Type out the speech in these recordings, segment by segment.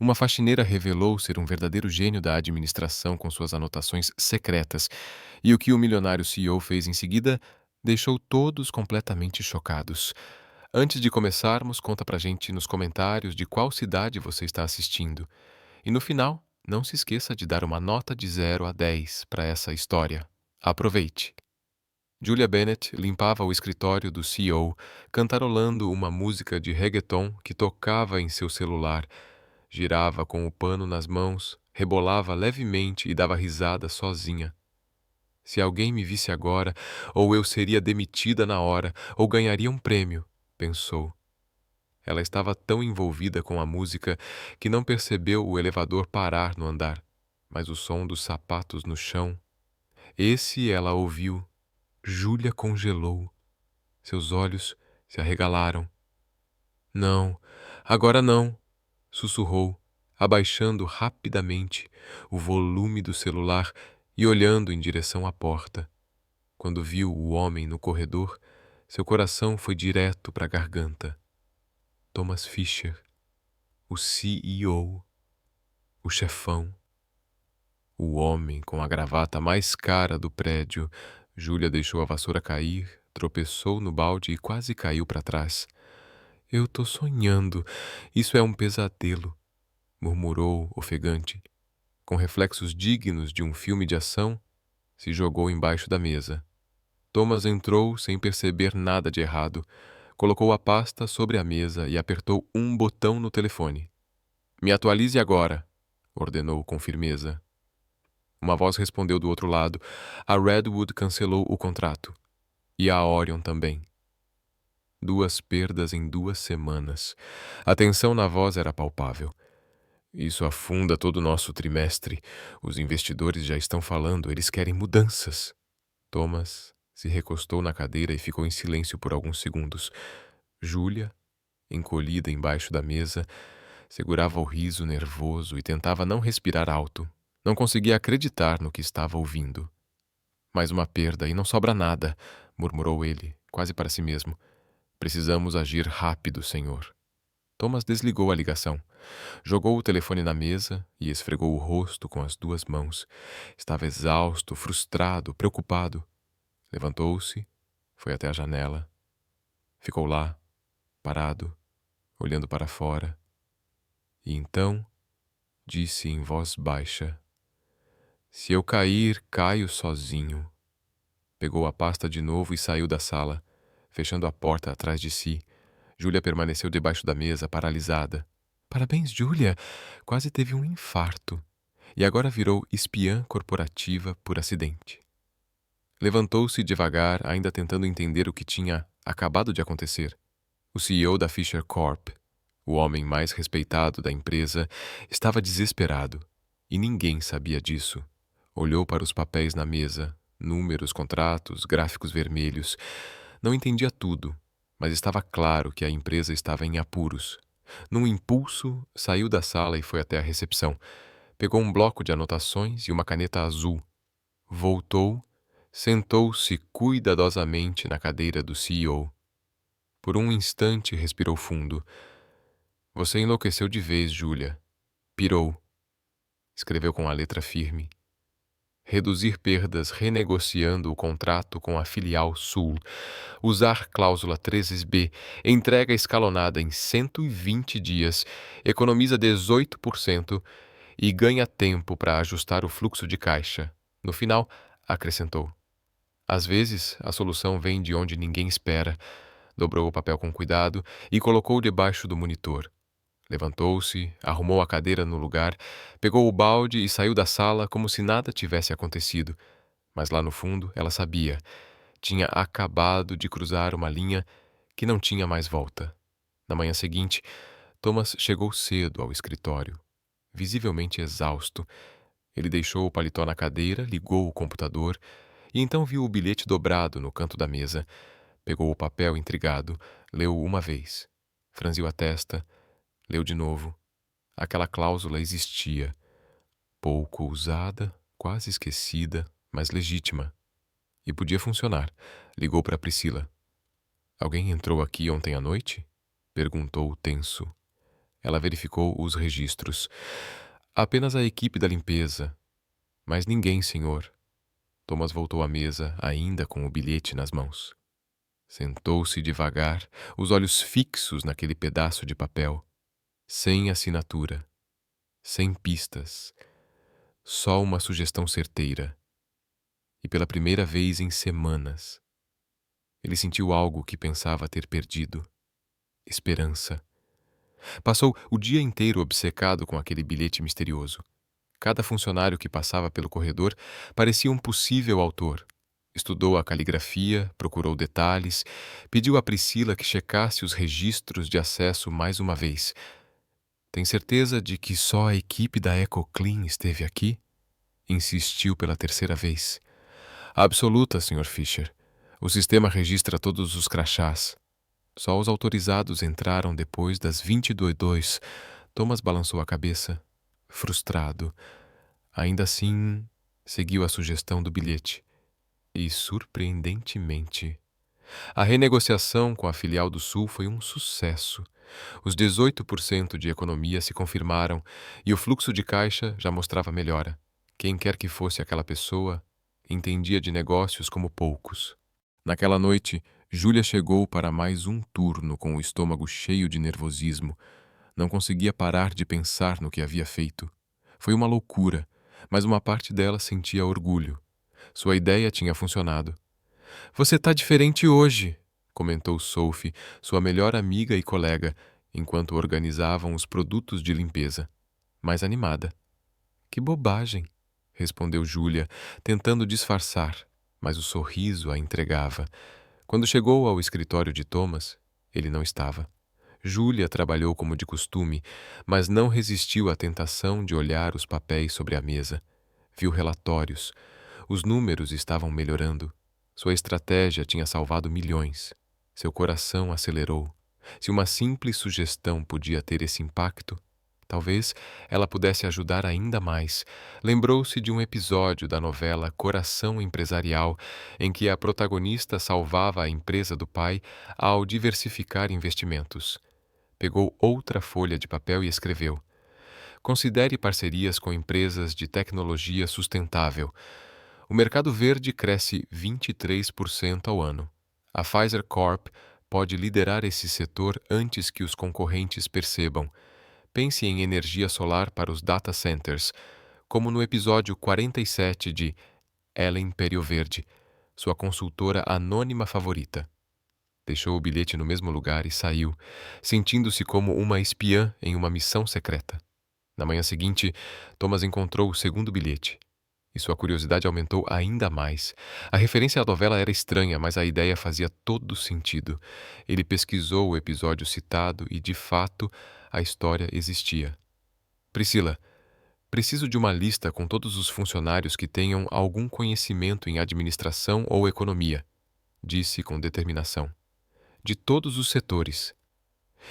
Uma faxineira revelou ser um verdadeiro gênio da administração com suas anotações secretas, e o que o milionário CEO fez em seguida deixou todos completamente chocados. Antes de começarmos, conta pra gente nos comentários de qual cidade você está assistindo. E no final, não se esqueça de dar uma nota de 0 a 10 para essa história. Aproveite! Julia Bennett limpava o escritório do CEO, cantarolando uma música de reggaeton que tocava em seu celular. Girava com o pano nas mãos, rebolava levemente e dava risada sozinha. Se alguém me visse agora, ou eu seria demitida na hora, ou ganharia um prêmio, pensou. Ela estava tão envolvida com a música que não percebeu o elevador parar no andar, mas o som dos sapatos no chão. Esse ela ouviu. Júlia congelou. Seus olhos se arregalaram. Não, agora não, sussurrou, abaixando rapidamente o volume do celular e olhando em direção à porta. Quando viu o homem no corredor, seu coração foi direto para a garganta. Thomas Fisher, o CEO, o chefão, o homem com a gravata mais cara do prédio. Júlia deixou a vassoura cair, tropeçou no balde e quase caiu para trás. Eu tô sonhando. Isso é um pesadelo, murmurou ofegante. Com reflexos dignos de um filme de ação, se jogou embaixo da mesa. Thomas entrou sem perceber nada de errado. Colocou a pasta sobre a mesa e apertou um botão no telefone. Me atualize agora, ordenou com firmeza. Uma voz respondeu do outro lado. A Redwood cancelou o contrato. E a Orion também. 2 perdas em 2 semanas. A tensão na voz era palpável. Isso afunda todo o nosso trimestre. Os investidores já estão falando, eles querem mudanças. Thomas se recostou na cadeira e ficou em silêncio por alguns segundos. Júlia, encolhida embaixo da mesa, segurava o riso nervoso e tentava não respirar alto. Não conseguia acreditar no que estava ouvindo. Mais uma perda e não sobra nada, murmurou ele, quase para si mesmo. Precisamos agir rápido, senhor. Thomas desligou a ligação. Jogou o telefone na mesa e esfregou o rosto com as 2 mãos. Estava exausto, frustrado, preocupado. Levantou-se, foi até a janela. Ficou lá, parado, olhando para fora. E então disse em voz baixa: Se eu cair, caio sozinho. Pegou a pasta de novo e saiu da sala, fechando a porta atrás de si. Júlia permaneceu debaixo da mesa, paralisada. Parabéns, Júlia! Quase teve um infarto. E agora virou espiã corporativa por acidente. Levantou-se devagar, ainda tentando entender o que tinha acabado de acontecer. O CEO da Fisher Corp, o homem mais respeitado da empresa, estava desesperado. E ninguém sabia disso. Olhou para os papéis na mesa, números, contratos, gráficos vermelhos. Não entendia tudo, mas estava claro que a empresa estava em apuros. Num impulso, saiu da sala e foi até a recepção. Pegou um bloco de anotações e uma caneta azul. Voltou, sentou-se cuidadosamente na cadeira do CEO. Por um instante respirou fundo. Você enlouqueceu de vez, Júlia. Pirou. Escreveu com a letra firme. Reduzir perdas renegociando o contrato com a filial Sul. Usar cláusula 13B. Entrega escalonada em 120 dias. Economiza 18% e ganha tempo para ajustar o fluxo de caixa. No final, acrescentou. Às vezes, a solução vem de onde ninguém espera. Dobrou o papel com cuidado e colocou debaixo do monitor. Levantou-se, arrumou a cadeira no lugar, pegou o balde e saiu da sala como se nada tivesse acontecido. Mas lá no fundo, ela sabia. Tinha acabado de cruzar uma linha que não tinha mais volta. Na manhã seguinte, Thomas chegou cedo ao escritório, visivelmente exausto. Ele deixou o paletó na cadeira, ligou o computador e então viu o bilhete dobrado no canto da mesa. Pegou o papel intrigado, leu uma vez, franziu a testa, leu de novo. Aquela cláusula existia. Pouco usada, quase esquecida, mas legítima. E podia funcionar. Ligou para Priscila. Alguém entrou aqui ontem à noite? Perguntou tenso. Ela verificou os registros. Apenas a equipe da limpeza. Mas ninguém, senhor. Thomas voltou à mesa, ainda com o bilhete nas mãos. Sentou-se devagar, os olhos fixos naquele pedaço de papel. Sem assinatura. Sem pistas. Só uma sugestão certeira. E pela primeira vez em semanas, ele sentiu algo que pensava ter perdido. Esperança. Passou o dia inteiro obcecado com aquele bilhete misterioso. Cada funcionário que passava pelo corredor parecia um possível autor. Estudou a caligrafia, procurou detalhes, pediu a Priscila que checasse os registros de acesso mais uma vez. Tem certeza de que só a equipe da EcoClean esteve aqui? Insistiu pela terceira vez. Absoluta, Sr. Fisher. O sistema registra todos os crachás. Só os autorizados entraram depois das 22h. Thomas balançou a cabeça, frustrado. Ainda assim, seguiu a sugestão do bilhete. E, surpreendentemente, a renegociação com a filial do Sul foi um sucesso. Os 18% de economia se confirmaram e o fluxo de caixa já mostrava melhora. Quem quer que fosse aquela pessoa, entendia de negócios como poucos. Naquela noite, Júlia chegou para mais um turno com o estômago cheio de nervosismo. Não conseguia parar de pensar no que havia feito. Foi uma loucura, mas uma parte dela sentia orgulho. Sua ideia tinha funcionado. "Você tá diferente hoje", comentou Sophie, sua melhor amiga e colega, enquanto organizavam os produtos de limpeza. Mais animada. "Que bobagem", respondeu Júlia, tentando disfarçar, mas o sorriso a entregava. Quando chegou ao escritório de Thomas, ele não estava. Júlia trabalhou como de costume, mas não resistiu à tentação de olhar os papéis sobre a mesa. Viu relatórios. Os números estavam melhorando. Sua estratégia tinha salvado milhões. Seu coração acelerou. Se uma simples sugestão podia ter esse impacto, talvez ela pudesse ajudar ainda mais. Lembrou-se de um episódio da novela Coração Empresarial, em que a protagonista salvava a empresa do pai ao diversificar investimentos. Pegou outra folha de papel e escreveu: "Considere parcerias com empresas de tecnologia sustentável. O mercado verde cresce 23% ao ano. A Pfizer Corp pode liderar esse setor antes que os concorrentes percebam. Pense em energia solar para os data centers, como no episódio 47 de Ela Império Verde, sua consultora anônima favorita." Deixou o bilhete no mesmo lugar e saiu, sentindo-se como uma espiã em uma missão secreta. Na manhã seguinte, Thomas encontrou o segundo bilhete. E sua curiosidade aumentou ainda mais. A referência à novela era estranha, mas a ideia fazia todo sentido. Ele pesquisou o episódio citado e, de fato, a história existia. "Priscila, preciso de uma lista com todos os funcionários que tenham algum conhecimento em administração ou economia", disse com determinação. "De todos os setores.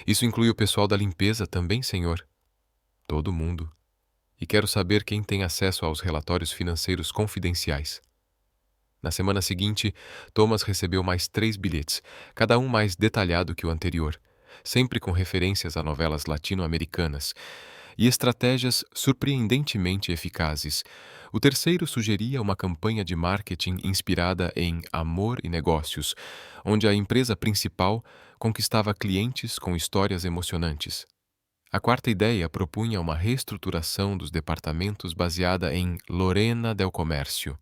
Isso inclui o pessoal da limpeza também, senhor?" "Todo mundo. E quero saber quem tem acesso aos relatórios financeiros confidenciais." Na semana seguinte, Thomas recebeu mais 3 bilhetes, cada um mais detalhado que o anterior, sempre com referências a novelas latino-americanas e estratégias surpreendentemente eficazes. O terceiro sugeria uma campanha de marketing inspirada em amor e negócios, onde a empresa principal conquistava clientes com histórias emocionantes. A quarta ideia propunha uma reestruturação dos departamentos baseada em Lorena del Comércio.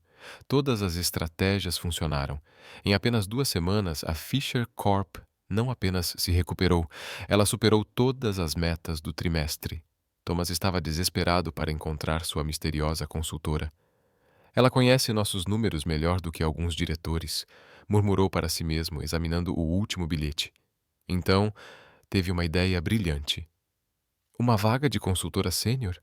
Todas as estratégias funcionaram. Em apenas 2 semanas, a Fisher Corp não apenas se recuperou, ela superou todas as metas do trimestre. Thomas estava desesperado para encontrar sua misteriosa consultora. "Ela conhece nossos números melhor do que alguns diretores", murmurou para si mesmo, examinando o último bilhete. Então, teve uma ideia brilhante. "Uma vaga de consultora sênior?"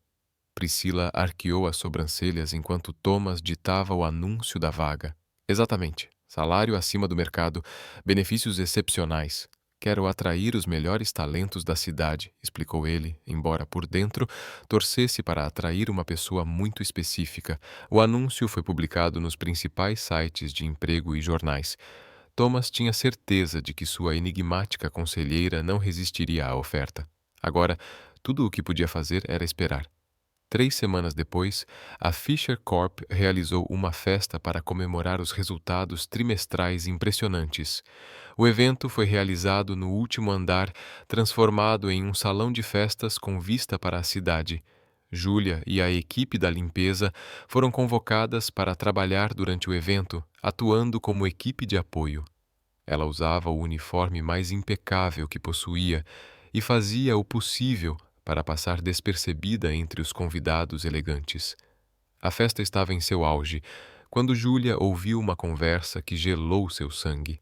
Priscila arqueou as sobrancelhas enquanto Thomas ditava o anúncio da vaga. "Exatamente. Salário acima do mercado, benefícios excepcionais. Quero atrair os melhores talentos da cidade", explicou ele, embora por dentro torcesse para atrair uma pessoa muito específica. O anúncio foi publicado nos principais sites de emprego e jornais. Thomas tinha certeza de que sua enigmática conselheira não resistiria à oferta. Agora, Tudo o que podia fazer era esperar. 3 semanas depois, a Fisher Corp realizou uma festa para comemorar os resultados trimestrais impressionantes. O evento foi realizado no último andar, transformado em um salão de festas com vista para a cidade. Júlia e a equipe da limpeza foram convocadas para trabalhar durante o evento, atuando como equipe de apoio. Ela usava o uniforme mais impecável que possuía e fazia o possível para passar despercebida entre os convidados elegantes. A festa estava em seu auge, quando Júlia ouviu uma conversa que gelou seu sangue.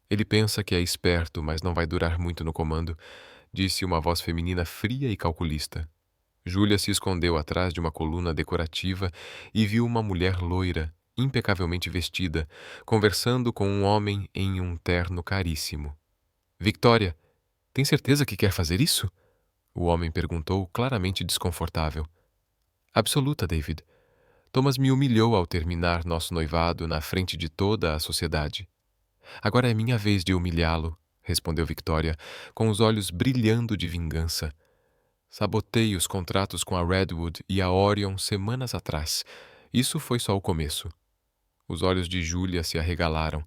Ele pensa que é esperto, mas não vai durar muito no comando, disse uma voz feminina fria e calculista. Júlia se escondeu atrás de uma coluna decorativa e viu uma mulher loira, impecavelmente vestida, conversando com um homem em um terno caríssimo. Victoria, tem certeza que quer fazer isso? O homem perguntou, claramente desconfortável. Absoluta, David. Thomas me humilhou ao terminar nosso noivado na frente de toda a sociedade. Agora é minha vez de humilhá-lo, respondeu Victoria, com os olhos brilhando de vingança. Sabotei os contratos com a Redwood e a Orion semanas atrás. Isso foi só o começo. Os olhos de Júlia se arregalaram.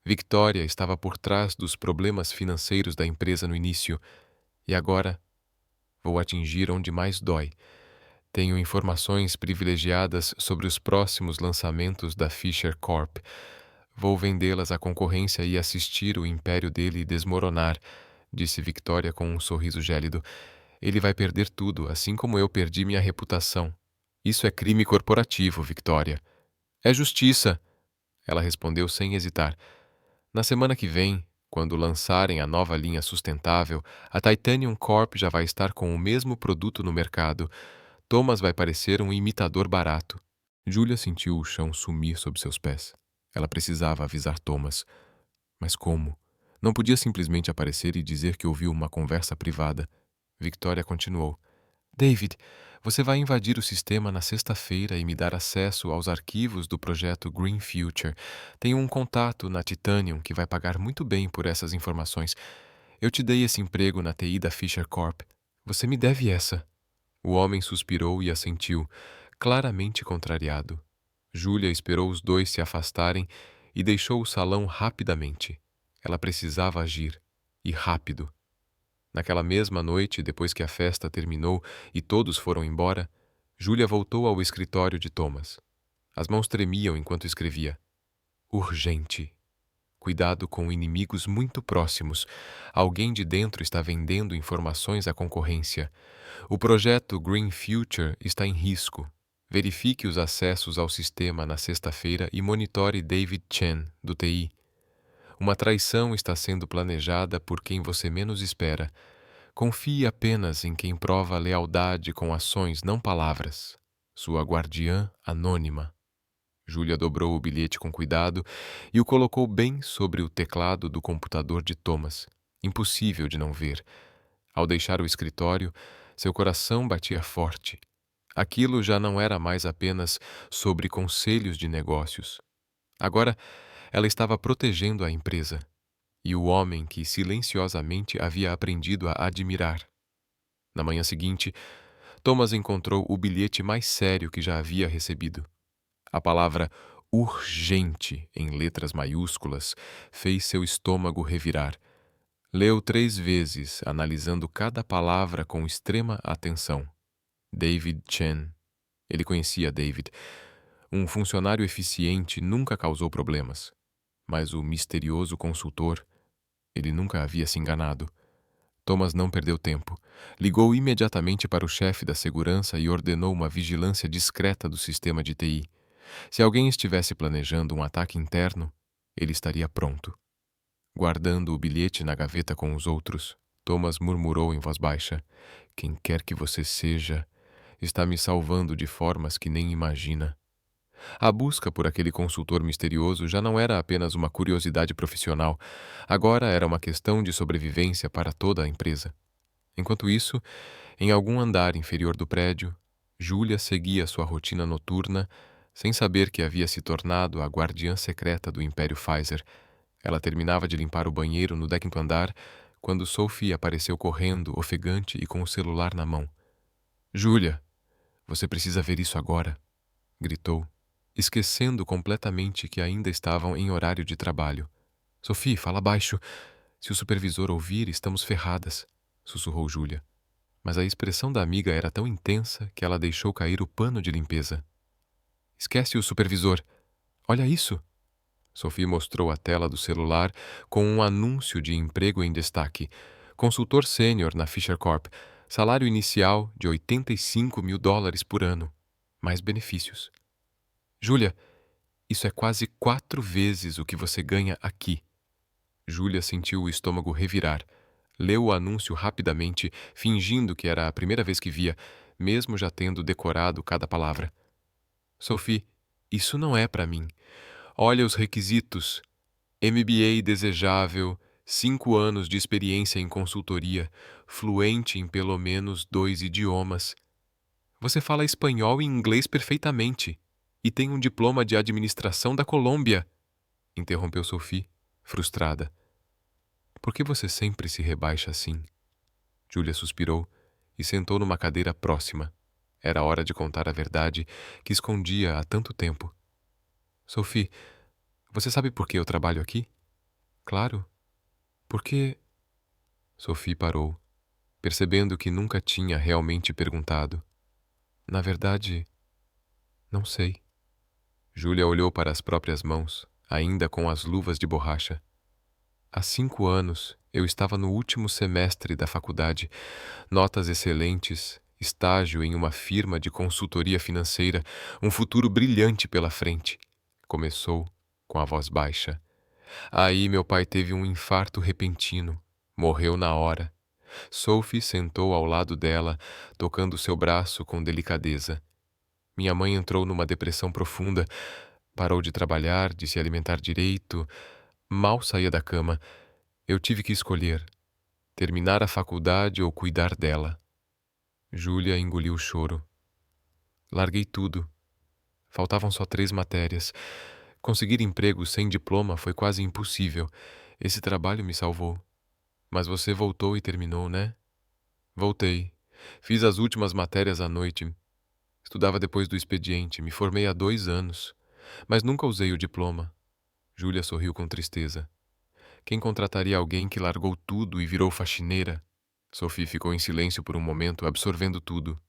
Victoria estava por trás dos problemas financeiros da empresa no início. E agora vou atingir onde mais dói. Tenho informações privilegiadas sobre os próximos lançamentos da Fisher Corp. Vou vendê-las à concorrência e assistir o império dele desmoronar, disse Victoria com um sorriso gélido. Ele vai perder tudo, assim como eu perdi minha reputação. Isso é crime corporativo, Victoria. É justiça, ela respondeu sem hesitar. Na semana que vem, quando lançarem a nova linha sustentável, a Titanium Corp já vai estar com o mesmo produto no mercado. Thomas vai parecer um imitador barato. Julia sentiu o chão sumir sob seus pés. Ela precisava avisar Thomas. Mas como? Não podia simplesmente aparecer e dizer que ouviu uma conversa privada. Victoria continuou. David, você vai invadir o sistema na sexta-feira e me dar acesso aos arquivos do projeto Green Future. Tenho um contato na Titanium que vai pagar muito bem por essas informações. Eu te dei esse emprego na TI da Fisher Corp. Você me deve essa. O homem suspirou e assentiu, claramente contrariado. Júlia esperou os dois se afastarem e deixou o salão rapidamente. Ela precisava agir, e rápido. Naquela mesma noite, depois que a festa terminou e todos foram embora, Júlia voltou ao escritório de Thomas. As mãos tremiam enquanto escrevia. Urgente. Cuidado com inimigos muito próximos. Alguém de dentro está vendendo informações à concorrência. O projeto Green Future está em risco. Verifique os acessos ao sistema na sexta-feira e monitore David Chen, do TI. Uma traição está sendo planejada por quem você menos espera. Confie apenas em quem prova lealdade com ações, não palavras. Sua guardiã anônima. Júlia dobrou o bilhete com cuidado e o colocou bem sobre o teclado do computador de Thomas. Impossível de não ver. Ao deixar o escritório, seu coração batia forte. Aquilo já não era mais apenas sobre conselhos de negócios. Agora, ela estava protegendo a empresa e o homem que silenciosamente havia aprendido a admirar. Na manhã seguinte, Thomas encontrou o bilhete mais sério que já havia recebido. A palavra urgente, em letras maiúsculas, fez seu estômago revirar. Leu 3 vezes, analisando cada palavra com extrema atenção. David Chen. Ele conhecia David. Um funcionário eficiente nunca causou problemas. Mas o misterioso consultor, ele nunca havia se enganado. Thomas não perdeu tempo. Ligou imediatamente para o chefe da segurança e ordenou uma vigilância discreta do sistema de TI. Se alguém estivesse planejando um ataque interno, ele estaria pronto. Guardando o bilhete na gaveta com os outros, Thomas murmurou em voz baixa: Quem quer que você seja, está me salvando de formas que nem imagina. A busca por aquele consultor misterioso já não era apenas uma curiosidade profissional, agora era uma questão de sobrevivência para toda a empresa. Enquanto isso, em algum andar inferior do prédio, Júlia seguia sua rotina noturna, sem saber que havia se tornado a guardiã secreta do Império Pfizer. Ela terminava de limpar o banheiro no 10º andar, quando Sophie apareceu correndo, ofegante e com o celular na mão. "Júlia, você precisa ver isso agora", gritou, esquecendo completamente que ainda estavam em horário de trabalho. "Sophie, fala baixo. Se o supervisor ouvir, estamos ferradas", sussurrou Júlia. Mas a expressão da amiga era tão intensa que ela deixou cair o pano de limpeza. "Esquece o supervisor. Olha isso." Sophie mostrou a tela do celular com um anúncio de emprego em destaque. Consultor sênior na Fisher Corp. Salário inicial de $85.000 por ano. Mais benefícios. "Júlia, isso é quase 4 vezes o que você ganha aqui." Júlia sentiu o estômago revirar. Leu o anúncio rapidamente, fingindo que era a primeira vez que via, mesmo já tendo decorado cada palavra. "Sophie, isso não é para mim. Olha os requisitos. MBA desejável, 5 anos de experiência em consultoria, fluente em pelo menos 2 idiomas. Você fala espanhol e inglês perfeitamente e tem um diploma de administração da Colômbia", interrompeu Sophie, frustrada. "Por que você sempre se rebaixa assim?" Júlia suspirou e sentou numa cadeira próxima. Era hora de contar a verdade que escondia há tanto tempo. "Sophie, você sabe por que eu trabalho aqui?" "Claro. Por que?" Sophie parou, percebendo que nunca tinha realmente perguntado. "Na verdade, não sei." Júlia olhou para as próprias mãos, ainda com as luvas de borracha. "Há 5 anos, eu estava no último semestre da faculdade, notas excelentes, estágio em uma firma de consultoria financeira, um futuro brilhante pela frente." Começou, com a voz baixa. "Aí meu pai teve um infarto repentino. Morreu na hora." Sophie sentou ao lado dela, tocando seu braço com delicadeza. "Minha mãe entrou numa depressão profunda. Parou de trabalhar, de se alimentar direito. Mal saía da cama. Eu tive que escolher: terminar a faculdade ou cuidar dela." Júlia engoliu o choro. "Larguei tudo. Faltavam só 3 matérias. Conseguir emprego sem diploma foi quase impossível. Esse trabalho me salvou." "Mas você voltou e terminou, né?" "Voltei. Fiz as últimas matérias à noite. Estudava depois do expediente. Me formei há 2 anos. Mas nunca usei o diploma." Júlia sorriu com tristeza. "Quem contrataria alguém que largou tudo e virou faxineira?" Sophie ficou em silêncio por um momento, absorvendo tudo.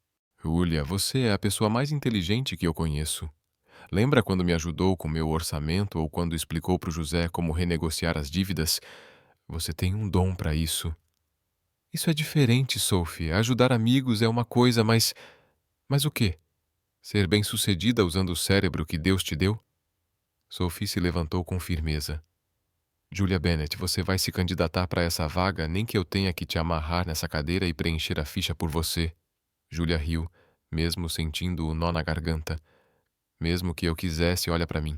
"Júlia, você é a pessoa mais inteligente que eu conheço. Lembra quando me ajudou com meu orçamento ou quando explicou para o José como renegociar as dívidas? Você tem um dom para isso." "Isso é diferente, Sophie. Ajudar amigos é uma coisa, mas... Mas o quê? Ser bem-sucedida usando o cérebro que Deus te deu?" Sophie se levantou com firmeza. "Julia Bennett, você vai se candidatar para essa vaga, nem que eu tenha que te amarrar nessa cadeira e preencher a ficha por você." Julia riu, mesmo sentindo o nó na garganta. "Mesmo que eu quisesse, olha para mim.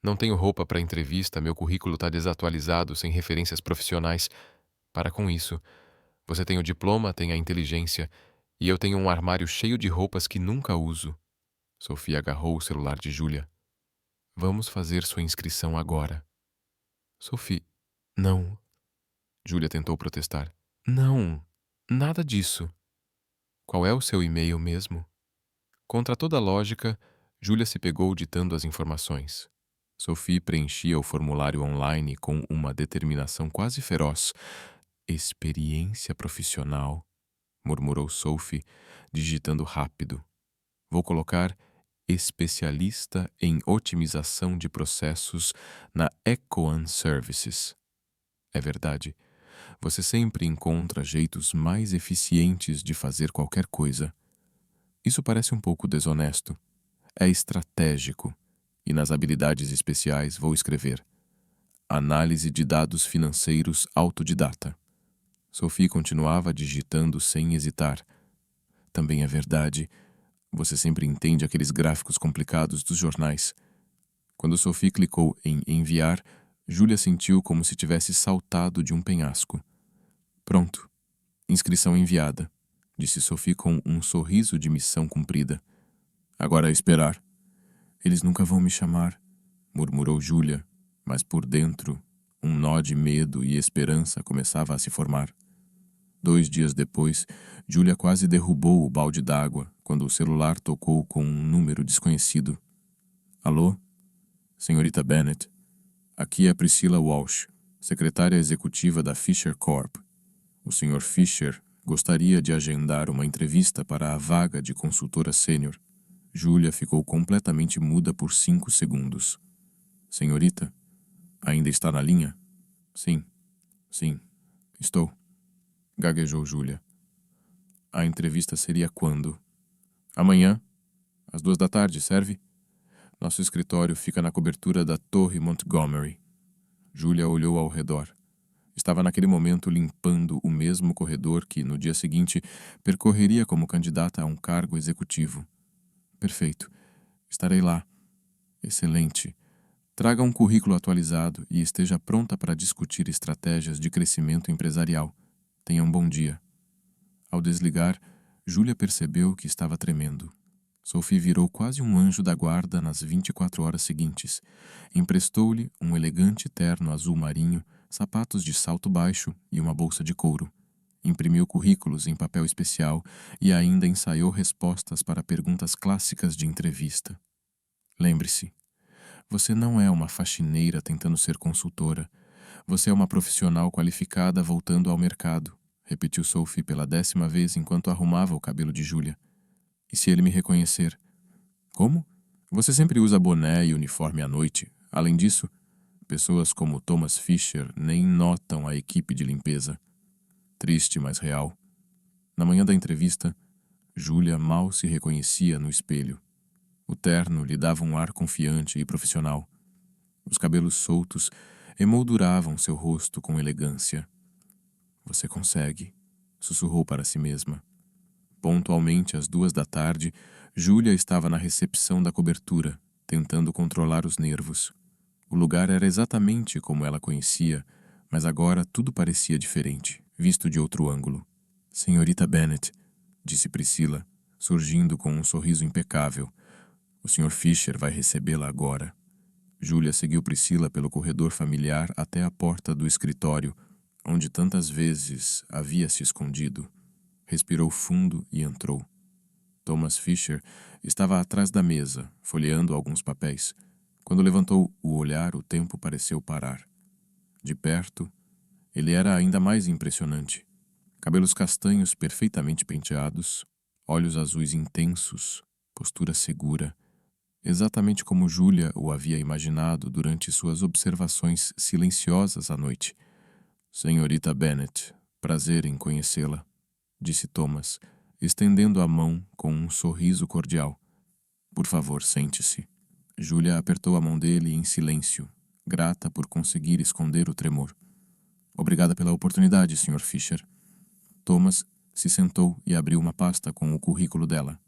Não tenho roupa para entrevista, meu currículo está desatualizado, sem referências profissionais. Para com isso. Você tem o diploma, tem a inteligência, e eu tenho um armário cheio de roupas que nunca uso." Sophie agarrou o celular de Julia. "Vamos fazer sua inscrição agora." "Sophie, não." Julia tentou protestar. "Não, nada disso." "Qual é o seu e-mail mesmo?" Contra toda lógica, Julia se pegou ditando as informações. Sophie preenchia o formulário online com uma determinação quase feroz. "Experiência profissional", murmurou Sophie, digitando rápido. "Vou colocar especialista em otimização de processos na Ecoan Services." É verdade, você sempre encontra jeitos mais eficientes de fazer qualquer coisa. Isso parece um pouco desonesto. É estratégico. E nas habilidades especiais vou escrever: análise de dados financeiros autodidata. Sophie continuava digitando sem hesitar. Também é verdade. Você sempre entende aqueles gráficos complicados dos jornais. Quando Sophie clicou em enviar, Julia sentiu como se tivesse saltado de um penhasco. "Pronto. Inscrição enviada", disse Sophie com um sorriso de missão cumprida. "Agora é esperar." "Eles nunca vão me chamar", murmurou Julia, mas por dentro, Um nó de medo e esperança começava a se formar. 2 dias depois, Julia quase derrubou o balde d'água quando o celular tocou com um número desconhecido. Alô? Senhorita Bennet. Aqui é Priscilla Walsh, secretária executiva da Fisher Corp. O Sr. Fisher gostaria de agendar uma entrevista para a vaga de consultora sênior. Julia ficou completamente muda por 5 segundos. Senhorita, ainda está na linha? Sim, estou. Gaguejou Julia. A entrevista seria quando? Amanhã, às 2 da tarde, serve? Nosso escritório fica na cobertura da Torre Montgomery. Julia olhou ao redor. Estava naquele momento limpando o mesmo corredor que, no dia seguinte, percorreria como candidata a um cargo executivo. Perfeito. Estarei lá. Excelente. Traga um currículo atualizado e esteja pronta para discutir estratégias de crescimento empresarial. Tenha um bom dia. Ao desligar, Julia percebeu que estava tremendo. Sophie virou quase um anjo da guarda nas 24 horas seguintes. Emprestou-lhe um elegante terno azul marinho, sapatos de salto baixo e uma bolsa de couro. Imprimiu currículos em papel especial e ainda ensaiou respostas para perguntas clássicas de entrevista. Lembre-se, você não é uma faxineira tentando ser consultora. Você é uma profissional qualificada voltando ao mercado, repetiu Sophie pela 10ª vez enquanto arrumava o cabelo de Julia. E se ele me reconhecer? Como? Você sempre usa boné e uniforme à noite. Além disso, pessoas como Thomas Fisher nem notam a equipe de limpeza. Triste, mas real. Na manhã da entrevista, Julia mal se reconhecia no espelho. O terno lhe dava um ar confiante e profissional. Os cabelos soltos emolduravam seu rosto com elegância. Você consegue, sussurrou para si mesma. Pontualmente às 2 da tarde, Julia estava na recepção da cobertura, tentando controlar os nervos. O lugar era exatamente como ela conhecia, mas agora tudo parecia diferente, visto de outro ângulo. Senhorita Bennet, disse Priscilla, surgindo com um sorriso impecável. O Sr. Fisher vai recebê-la agora. Julia seguiu Priscilla pelo corredor familiar até a porta do escritório, onde tantas vezes havia se escondido. Respirou fundo e entrou. Thomas Fisher estava atrás da mesa, folheando alguns papéis. Quando levantou o olhar, o tempo pareceu parar. De perto, ele era ainda mais impressionante. Cabelos castanhos perfeitamente penteados, olhos azuis intensos, postura segura, exatamente como Julia o havia imaginado durante suas observações silenciosas à noite. Senhorita Bennet, prazer em conhecê-la, disse Thomas, estendendo a mão com um sorriso cordial. Por favor, sente-se. Julia apertou a mão dele em silêncio, grata por conseguir esconder o tremor. Obrigada pela oportunidade, Sr. Fisher. Thomas se sentou e abriu uma pasta com o currículo dela.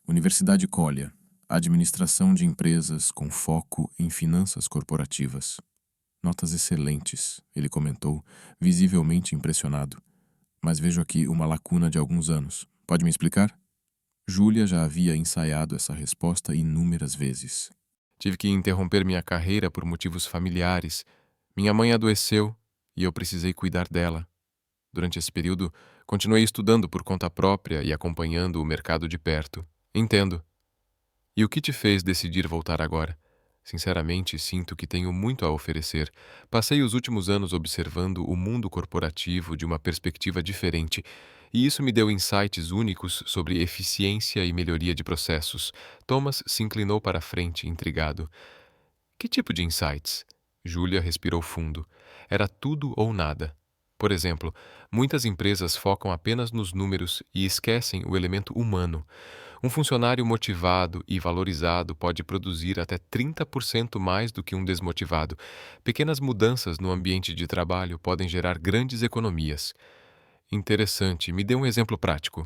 Universidade Collier, Administração de Empresas com foco em finanças corporativas. Notas excelentes, ele comentou, visivelmente impressionado. Mas vejo aqui uma lacuna de alguns anos. Pode me explicar? Julia já havia ensaiado essa resposta inúmeras vezes. Tive que interromper minha carreira por motivos familiares. Minha mãe adoeceu e eu precisei cuidar dela. Durante esse período, continuei estudando por conta própria e acompanhando o mercado de perto. Entendo. E o que te fez decidir voltar agora? Sinceramente, sinto que tenho muito a oferecer. Passei os últimos anos observando o mundo corporativo de uma perspectiva diferente, e isso me deu insights únicos sobre eficiência e melhoria de processos. Thomas se inclinou para a frente, intrigado. Que tipo de insights? Julia respirou fundo. Era tudo ou nada. Por exemplo, muitas empresas focam apenas nos números e esquecem o elemento humano. Um funcionário motivado e valorizado pode produzir até 30% mais do que um desmotivado. Pequenas mudanças no ambiente de trabalho podem gerar grandes economias. Interessante, me dê um exemplo prático.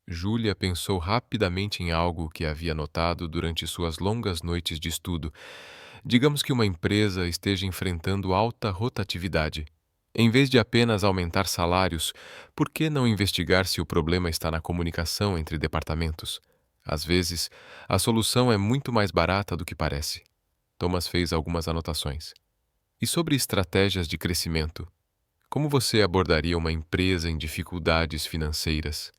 Julia pensou rapidamente em algo que havia notado durante suas longas noites de estudo. Digamos que uma empresa esteja enfrentando alta rotatividade. Em vez de apenas aumentar salários, por que não investigar se o problema está na comunicação entre departamentos? Às vezes, a solução é muito mais barata do que parece. Thomas fez algumas anotações. E sobre estratégias de crescimento? Como você abordaria uma empresa em dificuldades financeiras?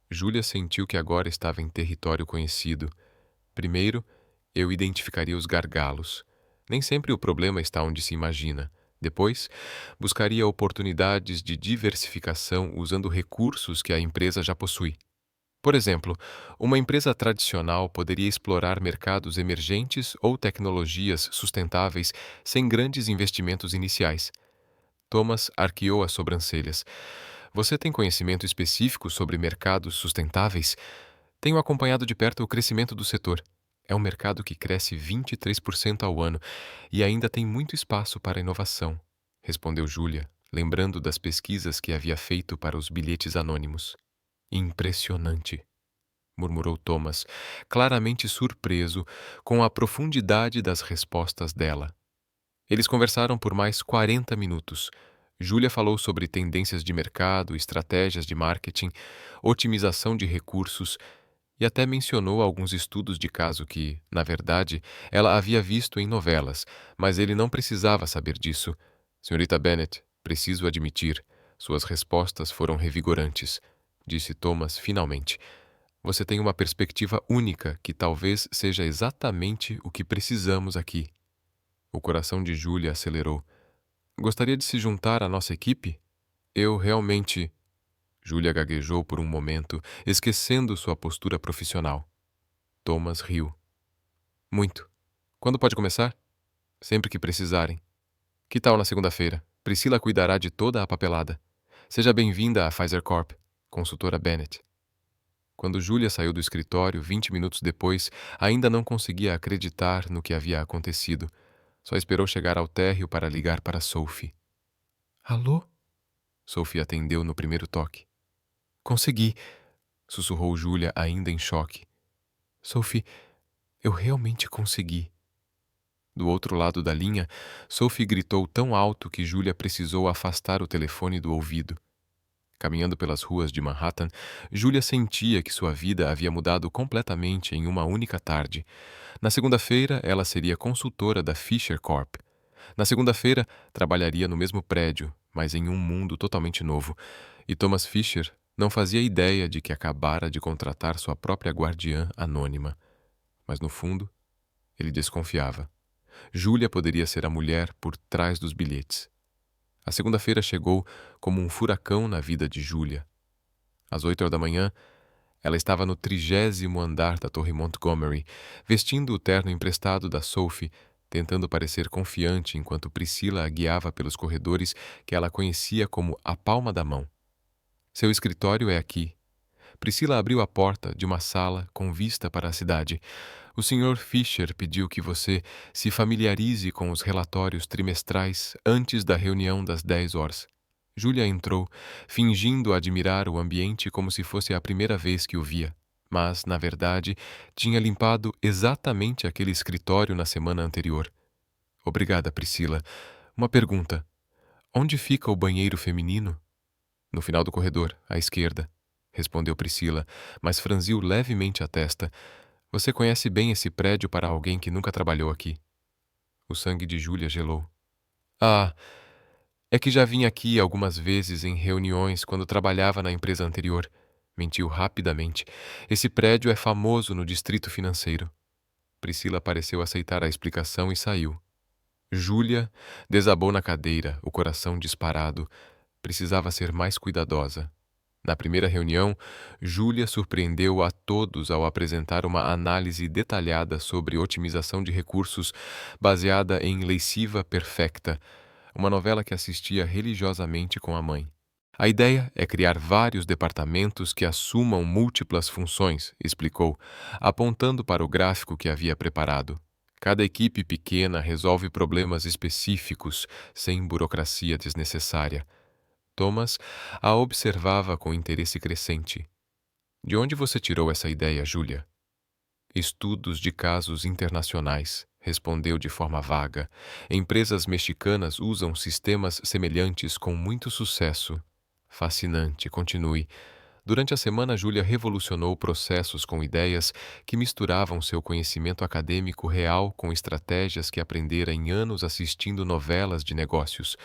Júlia sentiu que agora estava em território conhecido. Primeiro, eu identificaria os gargalos. Nem sempre o problema está onde se imagina. Depois, buscaria oportunidades de diversificação usando recursos que a empresa já possui. Por exemplo, uma empresa tradicional poderia explorar mercados emergentes ou tecnologias sustentáveis sem grandes investimentos iniciais. Thomas arqueou as sobrancelhas. Você tem conhecimento específico sobre mercados sustentáveis? Tenho acompanhado de perto o crescimento do setor. É um mercado que cresce 23% ao ano e ainda tem muito espaço para inovação, respondeu Júlia, lembrando das pesquisas que havia feito para os bilhetes anônimos. Impressionante, murmurou Thomas, claramente surpreso com a profundidade das respostas dela. Eles conversaram por mais 40 minutos. Júlia falou sobre tendências de mercado, estratégias de marketing, otimização de recursos e até mencionou alguns estudos de caso que, na verdade, ela havia visto em novelas, mas ele não precisava saber disso. Senhorita Bennet, preciso admitir, suas respostas foram revigorantes, disse Thomas finalmente. Você tem uma perspectiva única que talvez seja exatamente o que precisamos aqui. O coração de Júlia acelerou. Gostaria de se juntar à nossa equipe? Eu realmente. Júlia gaguejou por um momento, esquecendo sua postura profissional. Thomas riu. Muito. Quando pode começar? Sempre que precisarem. Que tal na segunda-feira? Priscila cuidará de toda a papelada. Seja bem-vinda à Pfizer Corp, consultora Bennett. Quando Júlia saiu do escritório 20 minutos depois, ainda não conseguia acreditar no que havia acontecido. Só esperou chegar ao térreo para ligar para Sophie. Alô? Sophie atendeu no primeiro toque. Consegui, sussurrou Júlia ainda em choque. Sophie, eu realmente consegui. Do outro lado da linha, Sophie gritou tão alto que Júlia precisou afastar o telefone do ouvido. Caminhando pelas ruas de Manhattan, Júlia sentia que sua vida havia mudado completamente em uma única tarde. Na segunda-feira, ela seria consultora da Fisher Corp. Na segunda-feira, trabalharia no mesmo prédio, mas em um mundo totalmente novo. E Thomas Fisher não fazia ideia de que acabara de contratar sua própria guardiã anônima. Mas, no fundo, ele desconfiava. Júlia poderia ser a mulher por trás dos bilhetes. A segunda-feira chegou como um furacão na vida de Júlia. Às 8 horas da manhã, ela estava no 30º andar da Torre Montgomery, vestindo o terno emprestado da Sophie, tentando parecer confiante enquanto Priscila a guiava pelos corredores que ela conhecia como a palma da mão. Seu escritório é aqui. Priscila abriu a porta de uma sala com vista para a cidade. O Sr. Fisher pediu que você se familiarize com os relatórios trimestrais antes da reunião das 10 horas. Júlia entrou, fingindo admirar o ambiente como se fosse a primeira vez que o via, mas, na verdade, tinha limpado exatamente aquele escritório na semana anterior. Obrigada, Priscila. Uma pergunta. Onde fica o banheiro feminino? No final do corredor, à esquerda, respondeu Priscila, mas franziu levemente a testa. Você conhece bem esse prédio para alguém que nunca trabalhou aqui. O sangue de Júlia gelou. Ah, é que já vim aqui algumas vezes em reuniões quando trabalhava na empresa anterior. Mentiu rapidamente. Esse prédio é famoso no distrito financeiro. Priscila pareceu aceitar a explicação e saiu. Júlia desabou na cadeira, o coração disparado. Precisava ser mais cuidadosa. Na primeira reunião, Júlia surpreendeu a todos ao apresentar uma análise detalhada sobre otimização de recursos baseada em Lasciva Perfecta, uma novela que assistia religiosamente com a mãe. A ideia é criar vários departamentos que assumam múltiplas funções, explicou, apontando para o gráfico que havia preparado. Cada equipe pequena resolve problemas específicos, sem burocracia desnecessária. Thomas a observava com interesse crescente. De onde você tirou essa ideia, Júlia? Estudos de casos internacionais, respondeu de forma vaga. Empresas mexicanas usam sistemas semelhantes com muito sucesso. Fascinante, continue. Durante a semana, Júlia revolucionou processos com ideias que misturavam seu conhecimento acadêmico real com estratégias que aprendera em anos assistindo novelas de negócios.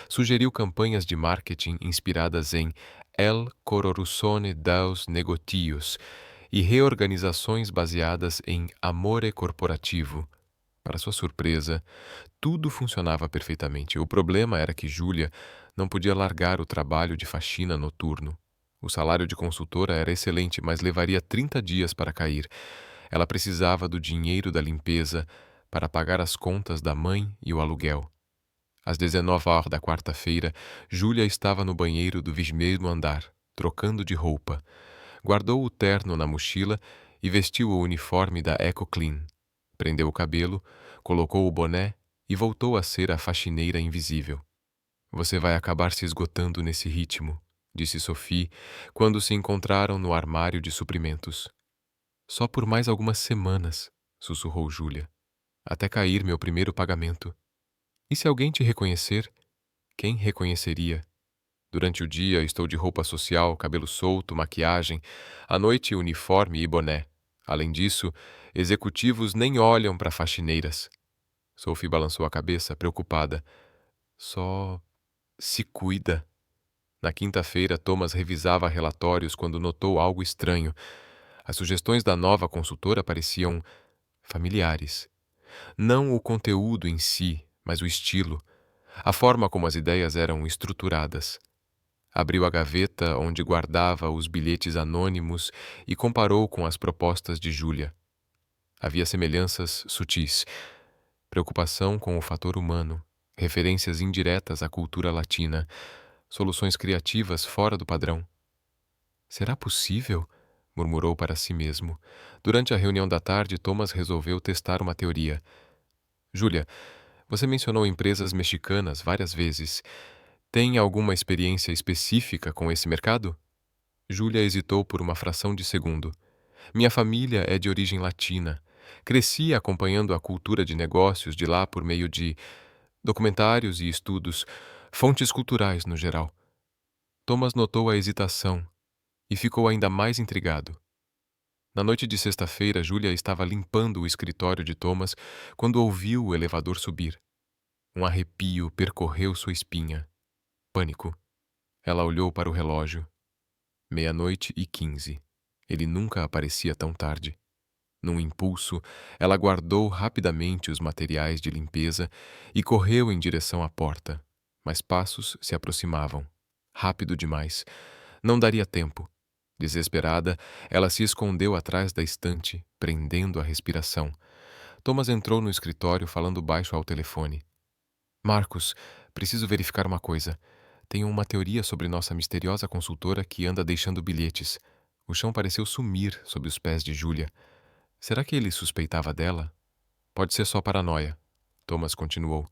Sugeriu campanhas de marketing inspiradas em El Cororusone dos Negócios e reorganizações baseadas em amore corporativo. Para sua surpresa, tudo funcionava perfeitamente. O problema era que Júlia não podia largar o trabalho de faxina noturno. O salário de consultora era excelente, mas levaria 30 dias para cair. Ela precisava do dinheiro da limpeza para pagar as contas da mãe e o aluguel. Às 19 horas da quarta-feira, Júlia estava no banheiro do 20º andar, trocando de roupa. Guardou o terno na mochila e vestiu o uniforme da EcoClean. Prendeu o cabelo, colocou o boné e voltou a ser a faxineira invisível. Você vai acabar se esgotando nesse ritmo, disse Sophie, quando se encontraram no armário de suprimentos. Só por mais algumas semanas, sussurrou Júlia, até cair meu primeiro pagamento. E se alguém te reconhecer, quem reconheceria? Durante o dia estou de roupa social, cabelo solto, maquiagem, à noite uniforme e boné. Além disso, executivos nem olham para faxineiras. Sophie balançou a cabeça, preocupada. Só se cuida. Na quinta-feira, Thomas revisava relatórios quando notou algo estranho. As sugestões da nova consultora pareciam familiares. Não o conteúdo em si, mas o estilo, a forma como as ideias eram estruturadas. Abriu a gaveta onde guardava os bilhetes anônimos e comparou com as propostas de Júlia. Havia semelhanças sutis, preocupação com o fator humano, referências indiretas à cultura latina, soluções criativas fora do padrão. Será possível? Murmurou para si mesmo. Durante a reunião da tarde, Thomas resolveu testar uma teoria. Júlia, você mencionou empresas mexicanas várias vezes. Tem alguma experiência específica com esse mercado? Júlia hesitou por uma fração de segundo. Minha família é de origem latina. Cresci acompanhando a cultura de negócios de lá por meio de documentários e estudos, fontes culturais no geral. Thomas notou a hesitação e ficou ainda mais intrigado. Na noite de sexta-feira, Júlia estava limpando o escritório de Thomas quando ouviu o elevador subir. Um arrepio percorreu sua espinha. Pânico. Ela olhou para o relógio. 00:15. Ele nunca aparecia tão tarde. Num impulso, ela guardou rapidamente os materiais de limpeza e correu em direção à porta. Mas passos se aproximavam. Rápido demais. Não daria tempo. Desesperada, ela se escondeu atrás da estante, prendendo a respiração. Thomas entrou no escritório falando baixo ao telefone. Marcos, preciso verificar uma coisa. Tenho uma teoria sobre nossa misteriosa consultora que anda deixando bilhetes. O chão pareceu sumir sob os pés de Júlia. Será que ele suspeitava dela? Pode ser só paranoia, Thomas continuou.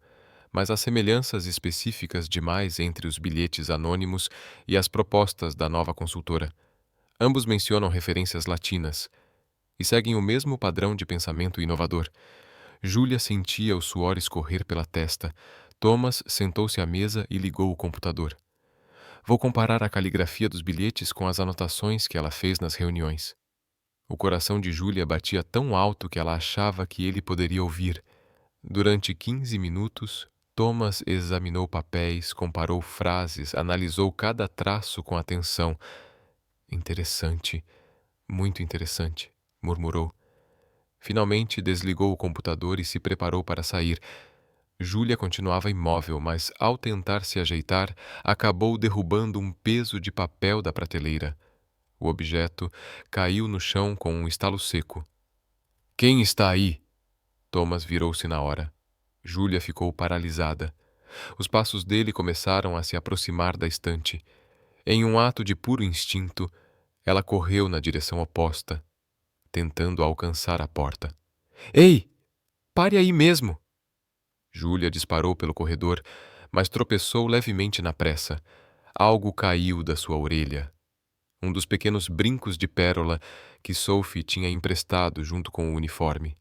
Mas há semelhanças específicas demais entre os bilhetes anônimos e as propostas da nova consultora. Ambos mencionam referências latinas e seguem o mesmo padrão de pensamento inovador. Júlia sentia o suor escorrer pela testa. Thomas sentou-se à mesa e ligou o computador. Vou comparar a caligrafia dos bilhetes com as anotações que ela fez nas reuniões. O coração de Júlia batia tão alto que ela achava que ele poderia ouvir. Durante 15 minutos, Thomas examinou papéis, comparou frases, analisou cada traço com atenção. Interessante, muito interessante, murmurou. Finalmente desligou o computador e se preparou para sair. Júlia continuava imóvel, mas ao tentar se ajeitar, acabou derrubando um peso de papel da prateleira. O objeto caiu no chão com um estalo seco. Quem está aí? Thomas virou-se na hora. Júlia ficou paralisada. Os passos dele começaram a se aproximar da estante. Em um ato de puro instinto, ela correu na direção oposta, tentando alcançar a porta. Ei! Pare aí mesmo! Júlia disparou pelo corredor, mas tropeçou levemente na pressa. Algo caiu da sua orelha. Um dos pequenos brincos de pérola que Sophie tinha emprestado junto com o uniforme.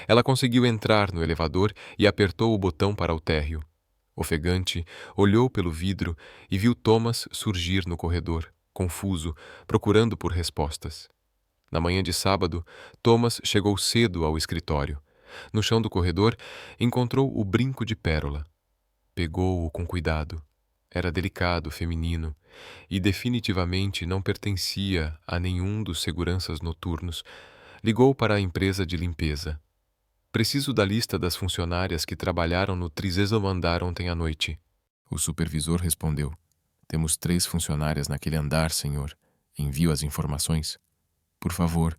Ela conseguiu entrar no elevador e apertou o botão para o térreo. Ofegante, olhou pelo vidro e viu Thomas surgir no corredor. confuso, procurando por respostas. Na manhã de sábado, Thomas chegou cedo ao escritório. No chão do corredor, encontrou o brinco de pérola. Pegou-o com cuidado. Era delicado, feminino, e definitivamente não pertencia a nenhum dos seguranças noturnos. Ligou para a empresa de limpeza. Preciso da lista das funcionárias que trabalharam no 30º andar ontem à noite. O supervisor respondeu. Temos 3 funcionárias naquele andar, senhor. Envio as informações. Por favor.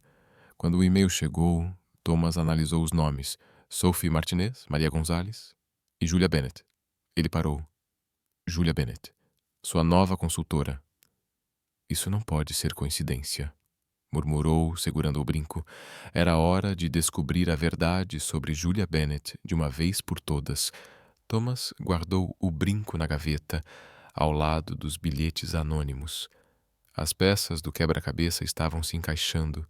Quando o e-mail chegou, Thomas analisou os nomes. Sophie Martinez, Maria Gonzalez e Julia Bennett. Ele parou. Julia Bennett, sua nova consultora. Isso não pode ser coincidência, murmurou, segurando o brinco. Era hora de descobrir a verdade sobre Julia Bennett de uma vez por todas. Thomas guardou o brinco na gaveta, ao lado dos bilhetes anônimos. As peças do quebra-cabeça estavam se encaixando,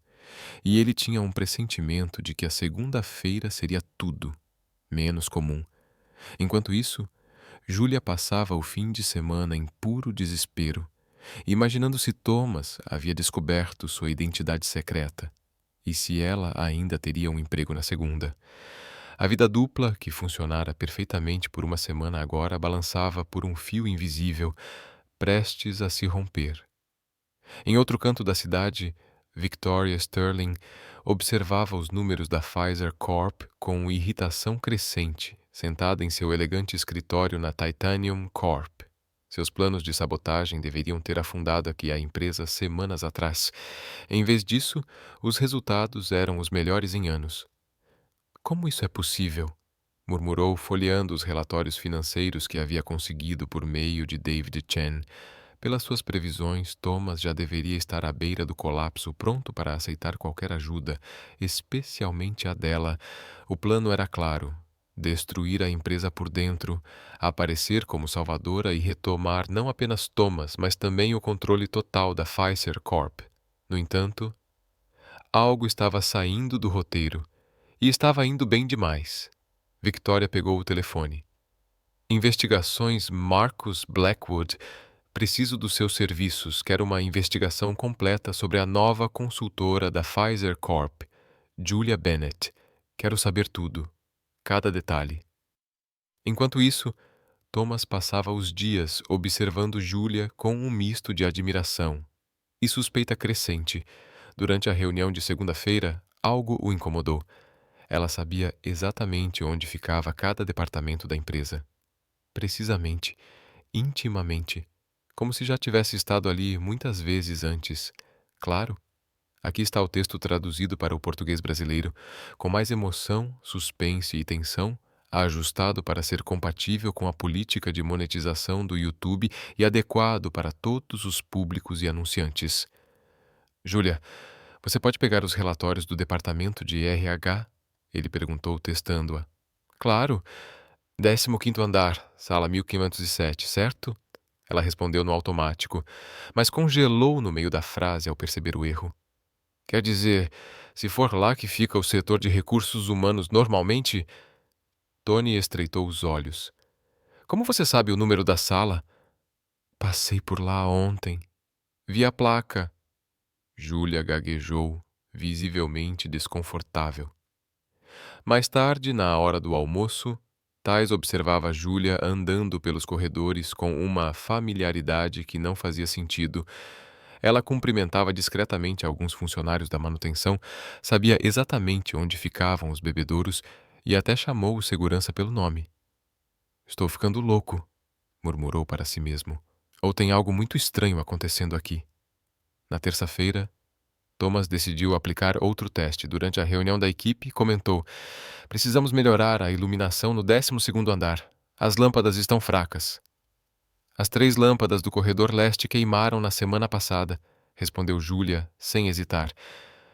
e ele tinha um pressentimento de que a segunda-feira seria tudo menos comum. Enquanto isso, Julia passava o fim de semana em puro desespero, imaginando se Thomas havia descoberto sua identidade secreta e se ela ainda teria um emprego na segunda. A vida dupla, que funcionara perfeitamente por uma semana agora, balançava por um fio invisível, prestes a se romper. Em outro canto da cidade, Victoria Sterling observava os números da Pfizer Corp com irritação crescente, sentada em seu elegante escritório na Titanium Corp. Seus planos de sabotagem deveriam ter afundado aqui a empresa semanas atrás. Em vez disso, os resultados eram os melhores em anos. Como isso é possível? Murmurou, folheando os relatórios financeiros que havia conseguido por meio de David Chen. Pelas suas previsões, Thomas já deveria estar à beira do colapso, pronto para aceitar qualquer ajuda, especialmente a dela. O plano era claro: destruir a empresa por dentro, aparecer como salvadora e retomar não apenas Thomas, mas também o controle total da Pfizer Corp. No entanto, algo estava saindo do roteiro, e estava indo bem demais. Victoria pegou o telefone. Investigações Marcus Blackwood. Preciso dos seus serviços. Quero uma investigação completa sobre a nova consultora da Pfizer Corp, Julia Bennett. Quero saber tudo, cada detalhe. Enquanto isso, Thomas passava os dias observando Julia com um misto de admiração e suspeita crescente. Durante a reunião de segunda-feira, algo o incomodou. Ela sabia exatamente onde ficava cada departamento da empresa. Precisamente, intimamente, como se já tivesse estado ali muitas vezes antes. Claro, aqui está o texto traduzido para o português brasileiro, com mais emoção, suspense e tensão, ajustado para ser compatível com a política de monetização do YouTube e adequado para todos os públicos e anunciantes. Júlia, você pode pegar os relatórios do departamento de RH? Ele perguntou, testando-a. Claro. 15º andar, sala 1507, certo? Ela respondeu no automático, mas congelou no meio da frase ao perceber o erro. Quer dizer, se for lá que fica o setor de recursos humanos normalmente... Tony estreitou os olhos. Como você sabe o número da sala? Passei por lá ontem. Vi a placa. Júlia gaguejou, visivelmente desconfortável. Mais tarde, na hora do almoço, Thais observava Júlia andando pelos corredores com uma familiaridade que não fazia sentido. Ela cumprimentava discretamente alguns funcionários da manutenção, sabia exatamente onde ficavam os bebedouros e até chamou o segurança pelo nome. Estou ficando louco, murmurou para si mesmo. Ou tem algo muito estranho acontecendo aqui. Na terça-feira, Thomas decidiu aplicar outro teste. Durante a reunião da equipe, comentou: precisamos melhorar a iluminação no 12º andar. As lâmpadas estão fracas. As 3 lâmpadas do corredor leste queimaram na semana passada, respondeu Júlia, sem hesitar.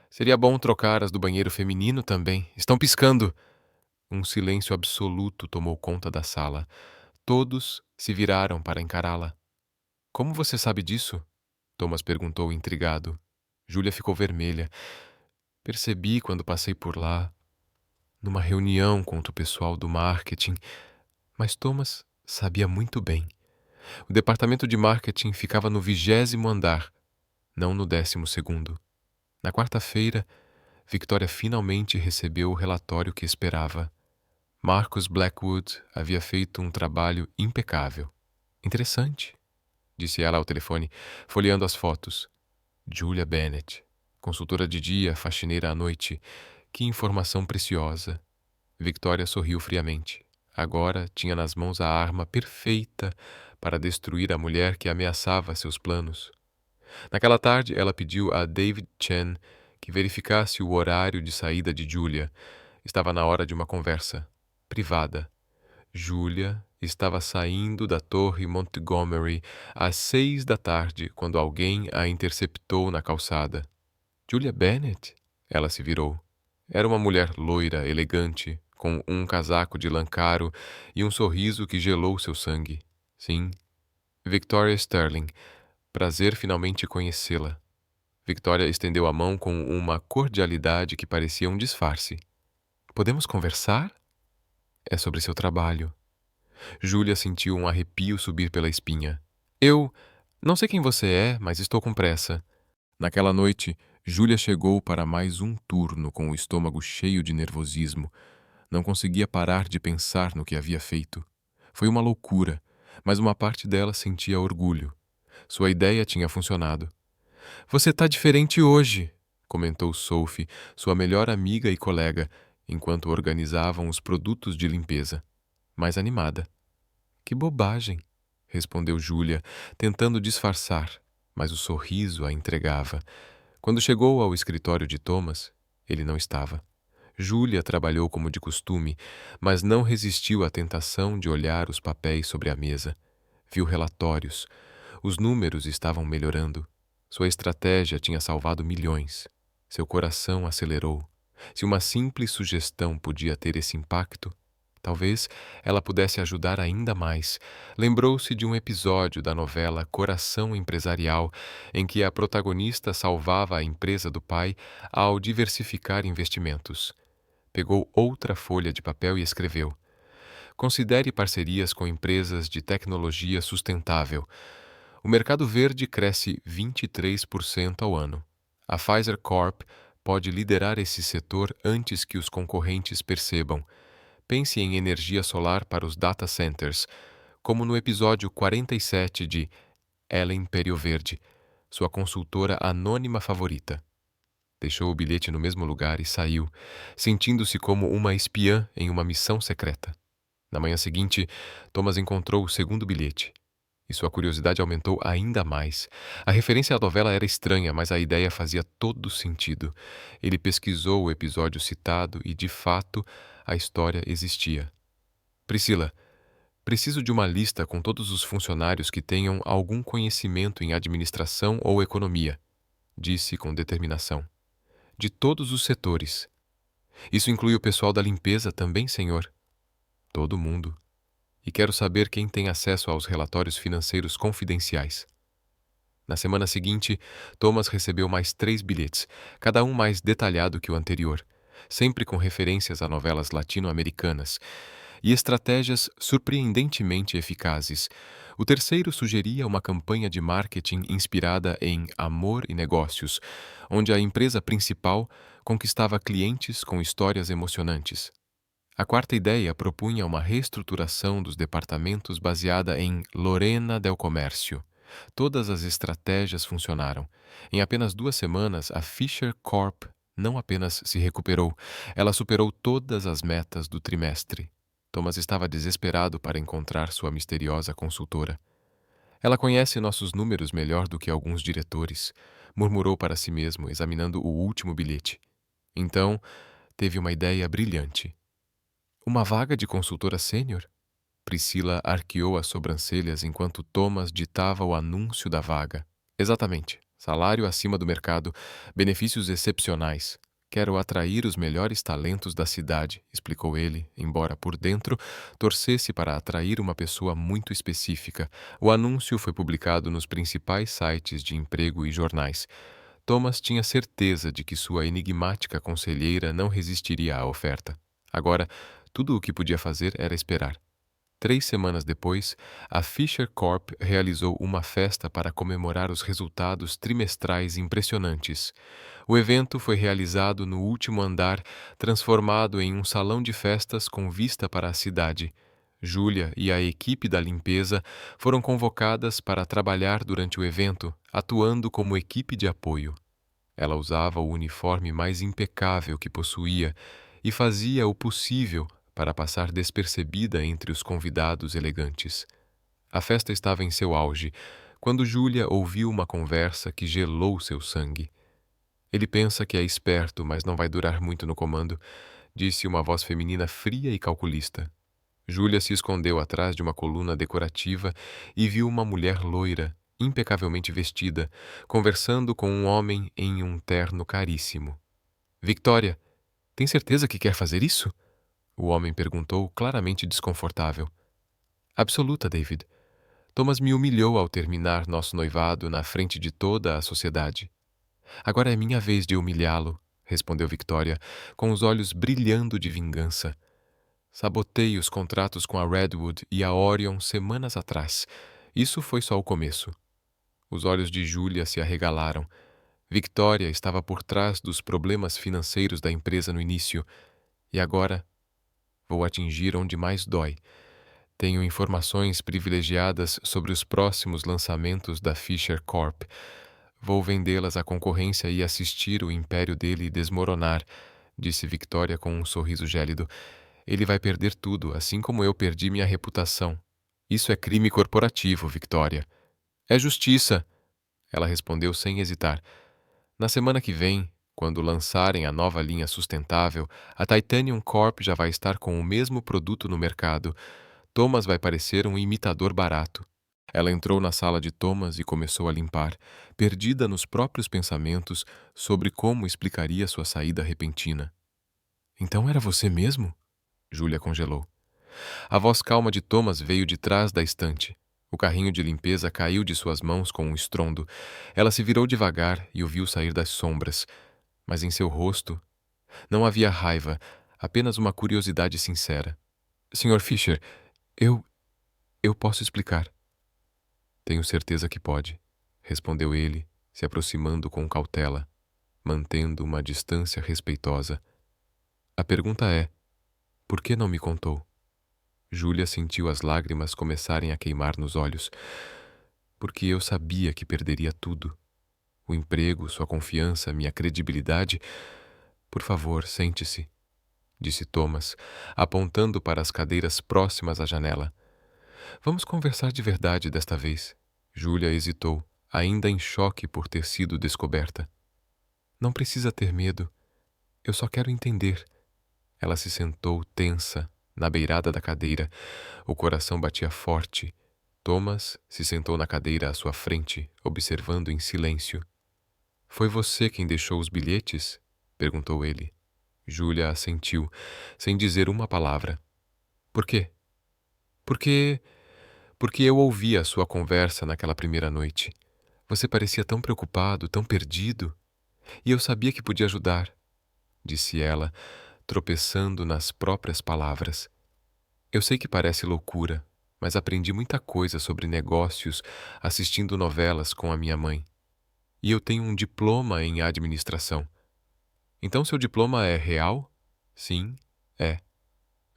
Seria bom trocar as do banheiro feminino também. Estão piscando. Um silêncio absoluto tomou conta da sala. Todos se viraram para encará-la. Como você sabe disso? Thomas perguntou, intrigado. Júlia ficou vermelha. Percebi quando passei por lá, numa reunião com o pessoal do marketing, mas Thomas sabia muito bem. O departamento de marketing ficava no 20º andar, não no 10º. Na quarta-feira, Victoria finalmente recebeu o relatório que esperava. Marcus Blackwood havia feito um trabalho impecável. Interessante, disse ela ao telefone, folheando as fotos. Julia Bennett, consultora de dia, faxineira à noite. Que informação preciosa. Victoria sorriu friamente. Agora tinha nas mãos a arma perfeita para destruir a mulher que ameaçava seus planos. Naquela tarde, ela pediu a David Chen que verificasse o horário de saída de Julia. Estava na hora de uma conversa privada. Julia estava saindo da Torre Montgomery às 6 da tarde quando alguém a interceptou na calçada. Julia Bennett? Ela se virou. Era uma mulher loira, elegante, com um casaco de lã caro e um sorriso que gelou seu sangue. Sim, Victoria Sterling. Prazer finalmente conhecê-la. Victoria estendeu a mão com uma cordialidade que parecia um disfarce. Podemos conversar? É sobre seu trabalho. Julia sentiu um arrepio subir pela espinha. Eu não sei quem você é, mas estou com pressa. Naquela noite, Julia chegou para mais um turno com o estômago cheio de nervosismo. Não conseguia parar de pensar no que havia feito. Foi uma loucura, mas uma parte dela sentia orgulho. Sua ideia tinha funcionado. Você tá diferente hoje, comentou Sophie, sua melhor amiga e colega, enquanto organizavam os produtos de limpeza. Mais animada. Que bobagem, respondeu Julia, tentando disfarçar, mas o sorriso a entregava. Quando chegou ao escritório de Thomas, ele não estava. Julia trabalhou como de costume, mas não resistiu à tentação de olhar os papéis sobre a mesa. Viu relatórios. Os números estavam melhorando. Sua estratégia tinha salvado milhões. Seu coração acelerou. Se uma simples sugestão podia ter esse impacto, talvez ela pudesse ajudar ainda mais. Lembrou-se de um episódio da novela Coração Empresarial, em que a protagonista salvava a empresa do pai ao diversificar investimentos. Pegou outra folha de papel e escreveu: considere parcerias com empresas de tecnologia sustentável. O mercado verde cresce 23% ao ano. A Pfizer Corp pode liderar esse setor antes que os concorrentes percebam. Pense em energia solar para os data centers, como no episódio 47 de Ela Império Verde, sua consultora anônima favorita. Deixou o bilhete no mesmo lugar e saiu, sentindo-se como uma espiã em uma missão secreta. Na manhã seguinte, Thomas encontrou o segundo bilhete. E sua curiosidade aumentou ainda mais. A referência à novela era estranha, mas a ideia fazia todo sentido. Ele pesquisou o episódio citado e, de fato, a história existia. Priscila, preciso de uma lista com todos os funcionários que tenham algum conhecimento em administração ou economia, disse com determinação. De todos os setores. Isso inclui o pessoal da limpeza também, senhor? Todo mundo. E quero saber quem tem acesso aos relatórios financeiros confidenciais. Na semana seguinte, Thomas recebeu mais 3 bilhetes, cada um mais detalhado que o anterior, sempre com referências a novelas latino-americanas e estratégias surpreendentemente eficazes. O terceiro sugeria uma campanha de marketing inspirada em amor e negócios, onde a empresa principal conquistava clientes com histórias emocionantes. A quarta ideia propunha uma reestruturação dos departamentos baseada em Lorena del Comércio. Todas as estratégias funcionaram. Em apenas 2 semanas, a Fisher Corp não apenas se recuperou, ela superou todas as metas do trimestre. Thomas estava desesperado para encontrar sua misteriosa consultora. Ela conhece nossos números melhor do que alguns diretores, murmurou para si mesmo, examinando o último bilhete. Então, teve uma ideia brilhante. Uma vaga de consultora sênior? Priscila arqueou as sobrancelhas enquanto Thomas ditava o anúncio da vaga. Exatamente. Salário acima do mercado, benefícios excepcionais. Quero atrair os melhores talentos da cidade, explicou ele, embora por dentro torcesse para atrair uma pessoa muito específica. O anúncio foi publicado nos principais sites de emprego e jornais. Thomas tinha certeza de que sua enigmática conselheira não resistiria à oferta. Agora, tudo o que podia fazer era esperar. 3 semanas depois, a Fisher Corp realizou uma festa para comemorar os resultados trimestrais impressionantes. O evento foi realizado no último andar, transformado em um salão de festas com vista para a cidade. Júlia e a equipe da limpeza foram convocadas para trabalhar durante o evento, atuando como equipe de apoio. Ela usava o uniforme mais impecável que possuía e fazia o possível para passar despercebida entre os convidados elegantes. A festa estava em seu auge, quando Júlia ouviu uma conversa que gelou seu sangue. Ele pensa que é esperto, mas não vai durar muito no comando, disse uma voz feminina fria e calculista. Júlia se escondeu atrás de uma coluna decorativa e viu uma mulher loira, impecavelmente vestida, conversando com um homem em um terno caríssimo. Victoria, tem certeza que quer fazer isso? O homem perguntou, claramente desconfortável. Absoluta, David. Thomas me humilhou ao terminar nosso noivado na frente de toda a sociedade. Agora é minha vez de humilhá-lo, respondeu Victoria, com os olhos brilhando de vingança. Sabotei os contratos com a Redwood e a Orion semanas atrás. Isso foi só o começo. Os olhos de Julia se arregalaram. Victoria estava por trás dos problemas financeiros da empresa no início. E agora vou atingir onde mais dói. Tenho informações privilegiadas sobre os próximos lançamentos da Fisher Corp. Vou vendê-las à concorrência e assistir o império dele desmoronar, disse Victoria com um sorriso gélido. Ele vai perder tudo, assim como eu perdi minha reputação. Isso é crime corporativo, Victoria. É justiça, ela respondeu sem hesitar. Na semana que vem, quando lançarem a nova linha sustentável, a Titanium Corp já vai estar com o mesmo produto no mercado. Thomas vai parecer um imitador barato. Ela entrou na sala de Thomas e começou a limpar, perdida nos próprios pensamentos sobre como explicaria sua saída repentina. Então era você mesmo? Júlia congelou. A voz calma de Thomas veio de trás da estante. O carrinho de limpeza caiu de suas mãos com um estrondo. Ela se virou devagar e o viu sair das sombras. Mas em seu rosto não havia raiva, apenas uma curiosidade sincera. Sr. Fisher, eu... eu posso explicar. Tenho certeza que pode, respondeu ele, se aproximando com cautela, mantendo uma distância respeitosa. A pergunta é, por que não me contou? Júlia sentiu as lágrimas começarem a queimar nos olhos. Porque eu sabia que perderia tudo. O emprego, sua confiança, minha credibilidade. Por favor, sente-se, disse Thomas, apontando para as cadeiras próximas à janela. Vamos conversar de verdade desta vez. Júlia hesitou, ainda em choque por ter sido descoberta. Não precisa ter medo. Eu só quero entender. Ela se sentou tensa, na beirada da cadeira. O coração batia forte. Thomas se sentou na cadeira à sua frente, observando em silêncio. Foi você quem deixou os bilhetes? Perguntou ele. Júlia assentiu, sem dizer uma palavra. Por quê? Porque eu ouvi a sua conversa naquela primeira noite. Você parecia tão preocupado, tão perdido. E eu sabia que podia ajudar, disse ela, tropeçando nas próprias palavras. Eu sei que parece loucura, mas aprendi muita coisa sobre negócios assistindo novelas com a minha mãe. E eu tenho um diploma em administração. Então seu diploma é real? Sim, é.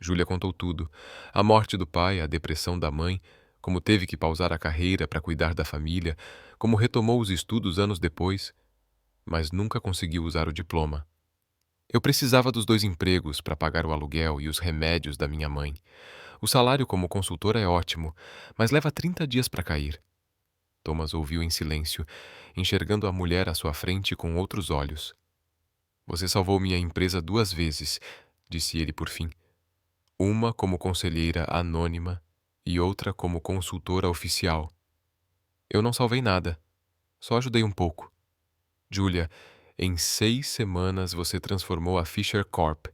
Júlia contou tudo. A morte do pai, a depressão da mãe, como teve que pausar a carreira para cuidar da família, como retomou os estudos anos depois, mas nunca conseguiu usar o diploma. Eu precisava dos 2 empregos para pagar o aluguel e os remédios da minha mãe. O salário como consultora é ótimo, mas leva 30 dias para cair. Thomas ouviu em silêncio, enxergando a mulher à sua frente com outros olhos. Você salvou minha empresa 2 vezes, disse ele por fim. Uma como conselheira anônima e outra como consultora oficial. Eu não salvei nada, só ajudei um pouco. Julia, em 6 semanas você transformou a Fisher Corp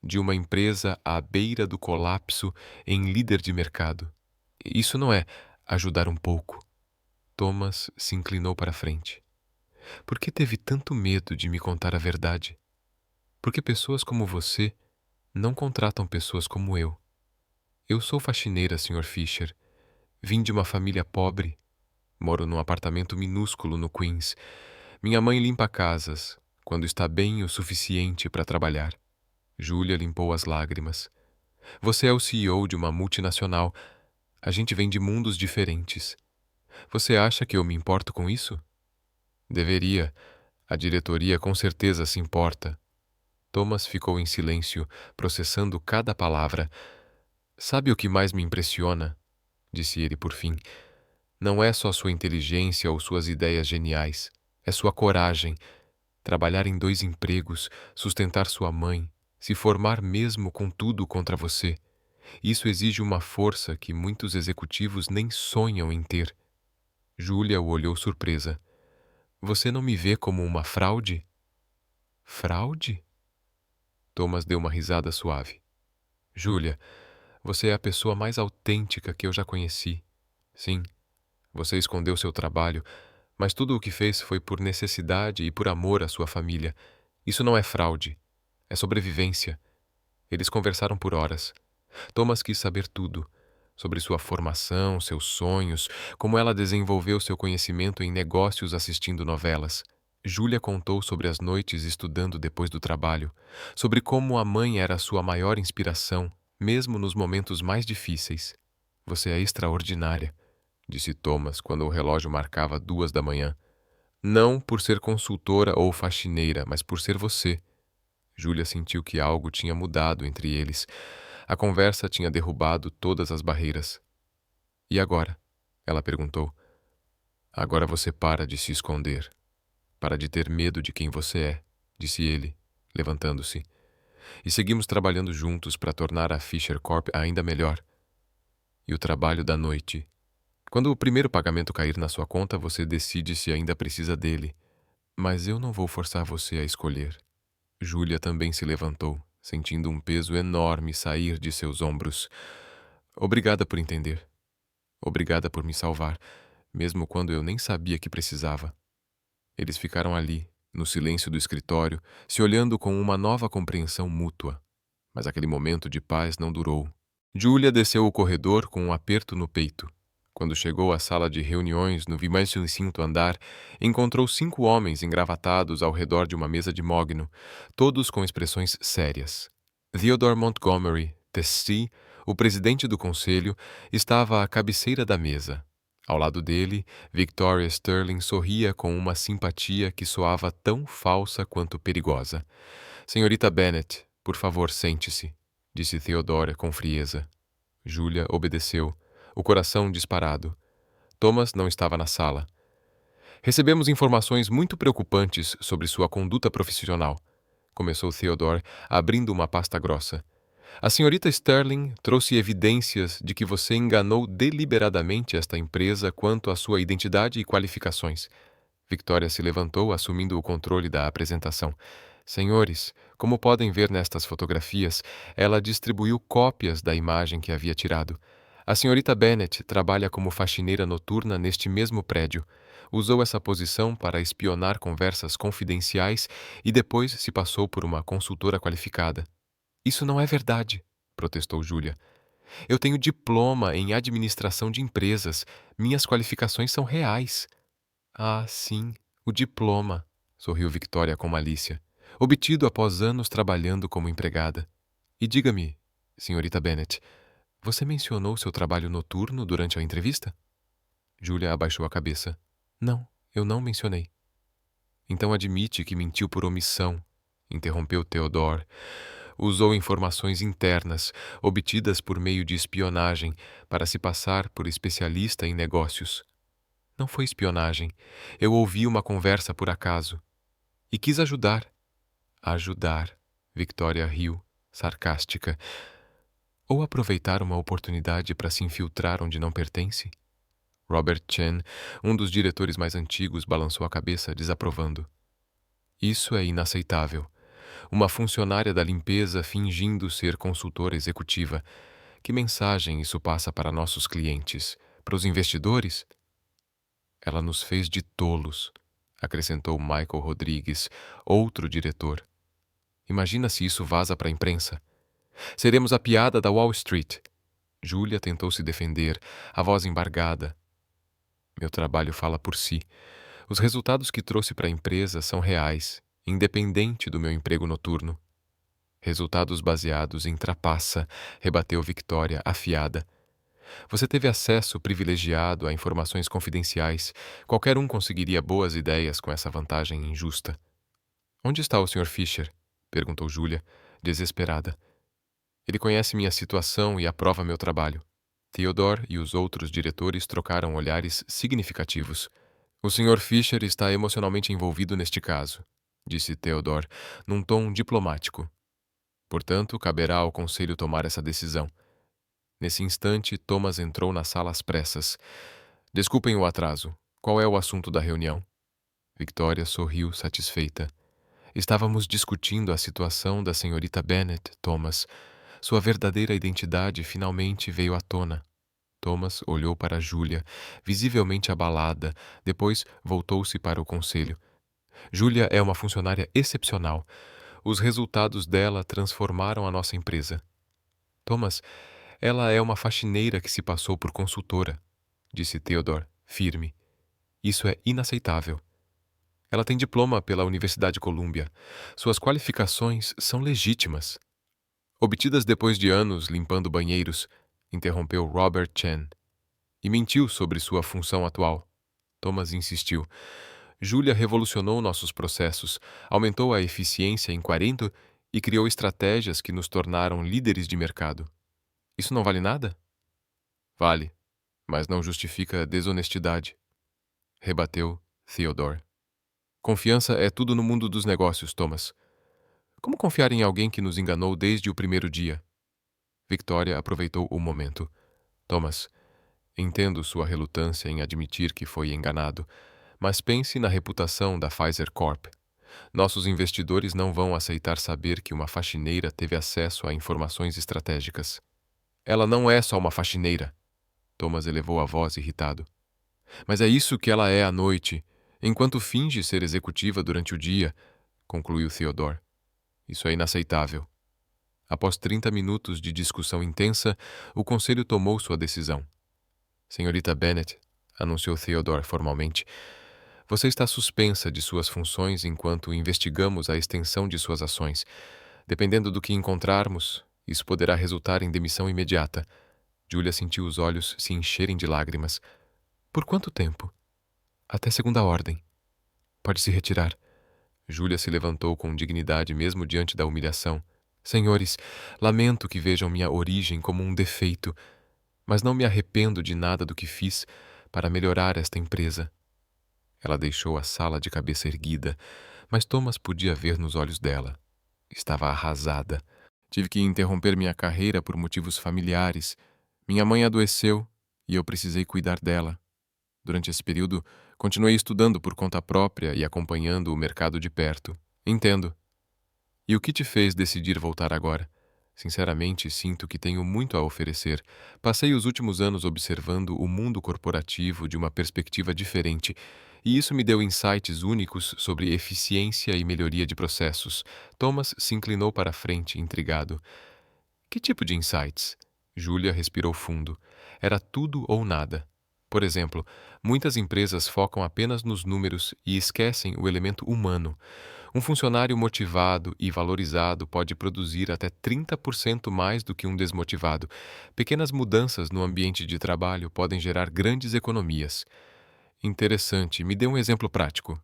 de uma empresa à beira do colapso em líder de mercado. Isso não é ajudar um pouco. Thomas se inclinou para a frente. Por que teve tanto medo de me contar a verdade? Porque pessoas como você não contratam pessoas como eu. Eu sou faxineira, Sr. Fisher. Vim de uma família pobre. Moro num apartamento minúsculo no Queens. Minha mãe limpa casas, quando está bem o suficiente para trabalhar. Julia limpou as lágrimas. Você é o CEO de uma multinacional. A gente vem de mundos diferentes. Você acha que eu me importo com isso? Deveria. A diretoria com certeza se importa. Thomas ficou em silêncio, processando cada palavra. Sabe o que mais me impressiona? Disse ele por fim. Não é só sua inteligência ou suas ideias geniais. É sua coragem. Trabalhar em 2 empregos, sustentar sua mãe, se formar mesmo com tudo contra você. Isso exige uma força que muitos executivos nem sonham em ter. Julia o olhou surpresa. Você não me vê como uma fraude? Fraude? Thomas deu uma risada suave. Julia, você é a pessoa mais autêntica que eu já conheci. Sim, você escondeu seu trabalho, mas tudo o que fez foi por necessidade e por amor à sua família. Isso não é fraude, é sobrevivência. Eles conversaram por horas. Thomas quis saber tudo, sobre sua formação, seus sonhos, como ela desenvolveu seu conhecimento em negócios assistindo novelas. Julia contou sobre as noites estudando depois do trabalho, sobre como a mãe era sua maior inspiração, mesmo nos momentos mais difíceis. Você é extraordinária, disse Thomas quando o relógio marcava 2 da manhã. Não por ser consultora ou faxineira, mas por ser você. Julia sentiu que algo tinha mudado entre eles. A conversa tinha derrubado todas as barreiras. E agora? Ela perguntou. Agora você para de se esconder. Para de ter medo de quem você é, disse ele, levantando-se. E seguimos trabalhando juntos para tornar a Fisher Corp ainda melhor. E o trabalho da noite. Quando o primeiro pagamento cair na sua conta, você decide se ainda precisa dele. Mas eu não vou forçar você a escolher. Julia também se levantou, sentindo um peso enorme sair de seus ombros. Obrigada por entender. Obrigada por me salvar, mesmo quando eu nem sabia que precisava. Eles ficaram ali, no silêncio do escritório, se olhando com uma nova compreensão mútua. Mas aquele momento de paz não durou. Julia desceu o corredor com um aperto no peito. Quando chegou à sala de reuniões no 25º andar, encontrou 5 homens engravatados ao redor de uma mesa de mogno, todos com expressões sérias. Theodore Montgomery, TC, o presidente do conselho, estava à cabeceira da mesa. Ao lado dele, Victoria Sterling sorria com uma simpatia que soava tão falsa quanto perigosa. Senhorita Bennet, por favor, sente-se, disse Theodore com frieza. Julia obedeceu, o coração disparado. Thomas não estava na sala. Recebemos informações muito preocupantes sobre sua conduta profissional, começou Theodore, abrindo uma pasta grossa. A senhorita Sterling trouxe evidências de que você enganou deliberadamente esta empresa quanto à sua identidade e qualificações. Victoria se levantou, assumindo o controle da apresentação. Senhores, como podem ver nestas fotografias, ela distribuiu cópias da imagem que havia tirado. A senhorita Bennet trabalha como faxineira noturna neste mesmo prédio. Usou essa posição para espionar conversas confidenciais e depois se passou por uma consultora qualificada. Isso não é verdade, protestou Julia. Eu tenho diploma em administração de empresas. Minhas qualificações são reais. Ah, sim, o diploma, sorriu Victoria com malícia, obtido após anos trabalhando como empregada. E diga-me, senhorita Bennet, você mencionou seu trabalho noturno durante a entrevista? Julia abaixou a cabeça. Não, eu não mencionei. Então admite que mentiu por omissão, interrompeu Theodore. Usou informações internas, obtidas por meio de espionagem, para se passar por especialista em negócios. Não foi espionagem. Eu ouvi uma conversa por acaso. E quis ajudar. Ajudar. Victoria riu, sarcástica. Ou aproveitar uma oportunidade para se infiltrar onde não pertence? Robert Chen, um dos diretores mais antigos, balançou a cabeça, desaprovando. Isso é inaceitável. Uma funcionária da limpeza fingindo ser consultora executiva. Que mensagem isso passa para nossos clientes? Para os investidores? Ela nos fez de tolos, acrescentou Michael Rodrigues, outro diretor. Imagina se isso vaza para a imprensa. Seremos a piada da Wall Street. Júlia tentou se defender, a voz embargada. Meu trabalho fala por si. Os resultados que trouxe para a empresa são reais, independente do meu emprego noturno. Resultados baseados em trapaça, rebateu Victoria, afiada. Você teve acesso privilegiado a informações confidenciais. Qualquer um conseguiria boas ideias com essa vantagem injusta. Onde está o Sr. Fisher? Perguntou Júlia, desesperada. Ele conhece minha situação e aprova meu trabalho. Theodore e os outros diretores trocaram olhares significativos. O Sr. Fisher está emocionalmente envolvido neste caso, disse Theodore, num tom diplomático. Portanto, caberá ao conselho tomar essa decisão. Nesse instante, Thomas entrou na sala às pressas. Desculpem o atraso. Qual é o assunto da reunião? Victoria sorriu satisfeita. Estávamos discutindo a situação da senhorita Bennet, Thomas. Sua verdadeira identidade finalmente veio à tona. Thomas olhou para Júlia, visivelmente abalada, depois voltou-se para o conselho. Júlia é uma funcionária excepcional. Os resultados dela transformaram a nossa empresa. Thomas, ela é uma faxineira que se passou por consultora, disse Theodore, firme. Isso é inaceitável. Ela tem diploma pela Universidade Columbia. Suas qualificações são legítimas. Obtidas depois de anos limpando banheiros, interrompeu Robert Chen. E mentiu sobre sua função atual. Thomas insistiu. Júlia revolucionou nossos processos, aumentou a eficiência em 40 e criou estratégias que nos tornaram líderes de mercado. Isso não vale nada? Vale, mas não justifica desonestidade, rebateu Theodore. Confiança é tudo no mundo dos negócios, Thomas. Como confiar em alguém que nos enganou desde o primeiro dia? Victoria aproveitou o momento. Thomas, entendo sua relutância em admitir que foi enganado, mas pense na reputação da Pfizer Corp. Nossos investidores não vão aceitar saber que uma faxineira teve acesso a informações estratégicas. Ela não é só uma faxineira. Thomas elevou a voz irritado. Mas é isso que ela é à noite, enquanto finge ser executiva durante o dia, concluiu Theodore. Isso é inaceitável. Após 30 minutos de discussão intensa, o conselho tomou sua decisão. Senhorita Bennet, anunciou Theodore formalmente, você está suspensa de suas funções enquanto investigamos a extensão de suas ações. Dependendo do que encontrarmos, isso poderá resultar em demissão imediata. Julia sentiu os olhos se encherem de lágrimas. Por quanto tempo? Até segunda ordem. Pode se retirar. Julia se levantou com dignidade mesmo diante da humilhação. Senhores, lamento que vejam minha origem como um defeito, mas não me arrependo de nada do que fiz para melhorar esta empresa. Ela deixou a sala de cabeça erguida, mas Thomas podia ver nos olhos dela. Estava arrasada. Tive que interromper minha carreira por motivos familiares. Minha mãe adoeceu e eu precisei cuidar dela. Durante esse período, continuei estudando por conta própria e acompanhando o mercado de perto. Entendo. E o que te fez decidir voltar agora? Sinceramente, sinto que tenho muito a oferecer. Passei os últimos anos observando o mundo corporativo de uma perspectiva diferente, e isso me deu insights únicos sobre eficiência e melhoria de processos. Thomas se inclinou para a frente, intrigado. Que tipo de insights? Julia respirou fundo. Era tudo ou nada. Por exemplo, muitas empresas focam apenas nos números e esquecem o elemento humano. Um funcionário motivado e valorizado pode produzir até 30% mais do que um desmotivado. Pequenas mudanças no ambiente de trabalho podem gerar grandes economias. Interessante, me dê um exemplo prático.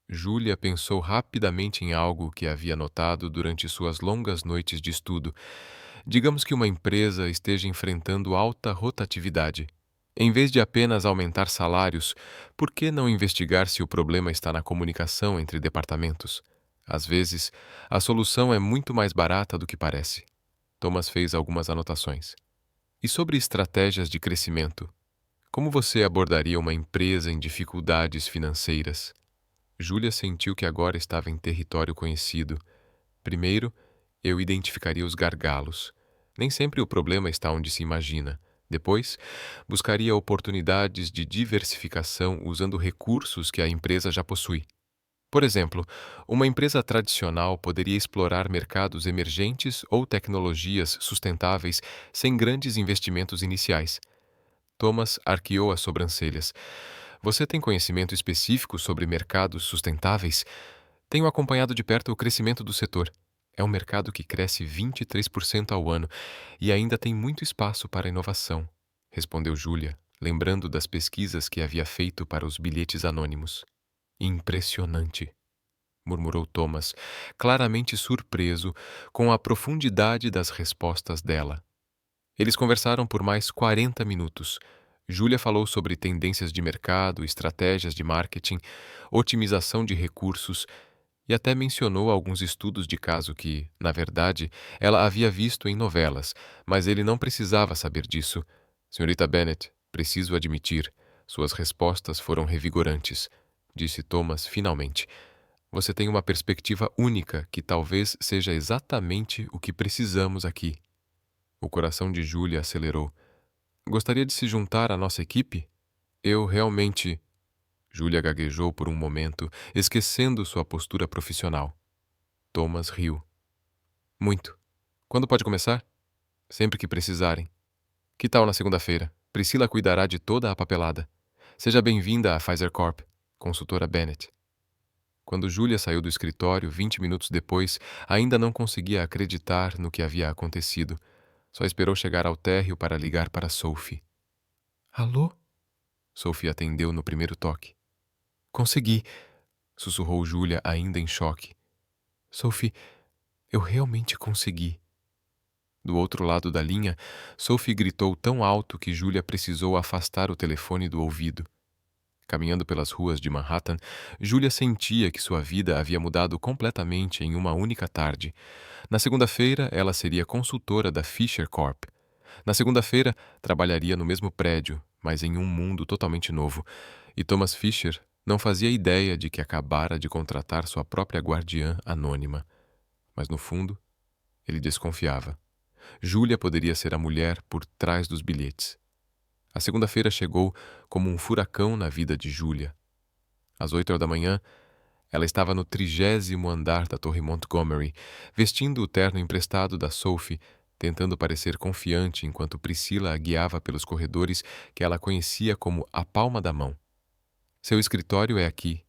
Júlia pensou rapidamente em algo que havia notado durante suas longas noites de estudo. Digamos que uma empresa esteja enfrentando alta rotatividade. Em vez de apenas aumentar salários, por que não investigar se o problema está na comunicação entre departamentos? Às vezes, a solução é muito mais barata do que parece. Thomas fez algumas anotações. E sobre estratégias de crescimento? Como você abordaria uma empresa em dificuldades financeiras? Júlia sentiu que agora estava em território conhecido. Primeiro, eu identificaria os gargalos. Nem sempre o problema está onde se imagina. Depois, buscaria oportunidades de diversificação usando recursos que a empresa já possui. Por exemplo, uma empresa tradicional poderia explorar mercados emergentes ou tecnologias sustentáveis sem grandes investimentos iniciais. Thomas arqueou as sobrancelhas. Você tem conhecimento específico sobre mercados sustentáveis? Tenho acompanhado de perto o crescimento do setor. É um mercado que cresce 23% ao ano e ainda tem muito espaço para inovação, respondeu Júlia, lembrando das pesquisas que havia feito para os bilhetes anônimos. Impressionante, murmurou Thomas, claramente surpreso com a profundidade das respostas dela. Eles conversaram por mais 40 minutos. Júlia falou sobre tendências de mercado, estratégias de marketing, otimização de recursos e até mencionou alguns estudos de caso que, na verdade, ela havia visto em novelas, mas ele não precisava saber disso. Senhorita Bennet, preciso admitir, suas respostas foram revigorantes, disse Thomas finalmente. Você tem uma perspectiva única que talvez seja exatamente o que precisamos aqui. O coração de Júlia acelerou. Gostaria de se juntar à nossa equipe? Eu realmente. Júlia gaguejou por um momento, esquecendo sua postura profissional. Thomas riu. Muito. Quando pode começar? Sempre que precisarem. Que tal na segunda-feira? Priscila cuidará de toda a papelada. Seja bem-vinda à Pfizer Corp, consultora Bennett. Quando Júlia saiu do escritório 20 minutos depois, ainda não conseguia acreditar no que havia acontecido. Só esperou chegar ao térreo para ligar para Sophie. Alô? Sophie atendeu no primeiro toque. Consegui, sussurrou Júlia ainda em choque. Sophie, eu realmente consegui. Do outro lado da linha, Sophie gritou tão alto que Júlia precisou afastar o telefone do ouvido. Caminhando pelas ruas de Manhattan, Júlia sentia que sua vida havia mudado completamente em uma única tarde. Na segunda-feira, ela seria consultora da Fisher Corp. Na segunda-feira, trabalharia no mesmo prédio, mas em um mundo totalmente novo. E Thomas Fisher não fazia ideia de que acabara de contratar sua própria guardiã anônima. Mas no fundo, ele desconfiava. Júlia poderia ser a mulher por trás dos bilhetes. A segunda-feira chegou como um furacão na vida de Júlia. Às 8 horas da manhã, ela estava no 30º andar da Torre Montgomery, vestindo o terno emprestado da Sophie, tentando parecer confiante enquanto Priscila a guiava pelos corredores que ela conhecia como a palma da mão. Seu escritório é aqui.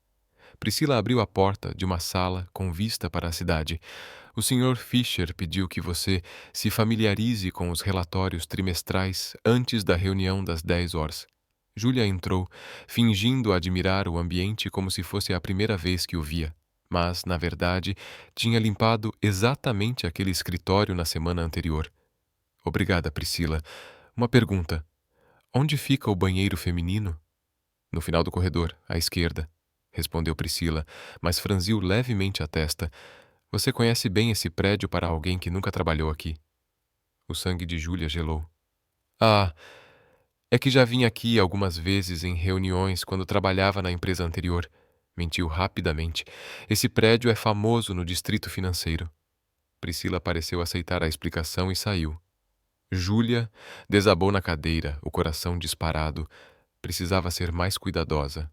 Priscila abriu a porta de uma sala com vista para a cidade. O Sr. Fisher pediu que você se familiarize com os relatórios trimestrais antes da reunião das 10 horas. Júlia entrou, fingindo admirar o ambiente como se fosse a primeira vez que o via, mas, na verdade, tinha limpado exatamente aquele escritório na semana anterior. Obrigada, Priscila. Uma pergunta. Onde fica o banheiro feminino? No final do corredor, à esquerda, respondeu Priscila, mas franziu levemente a testa. Você conhece bem esse prédio para alguém que nunca trabalhou aqui. O sangue de Júlia gelou. Ah, é que já vim aqui algumas vezes em reuniões quando trabalhava na empresa anterior. Mentiu rapidamente. Esse prédio é famoso no distrito financeiro. Priscila pareceu aceitar a explicação e saiu. Júlia desabou na cadeira, o coração disparado. Precisava ser mais cuidadosa.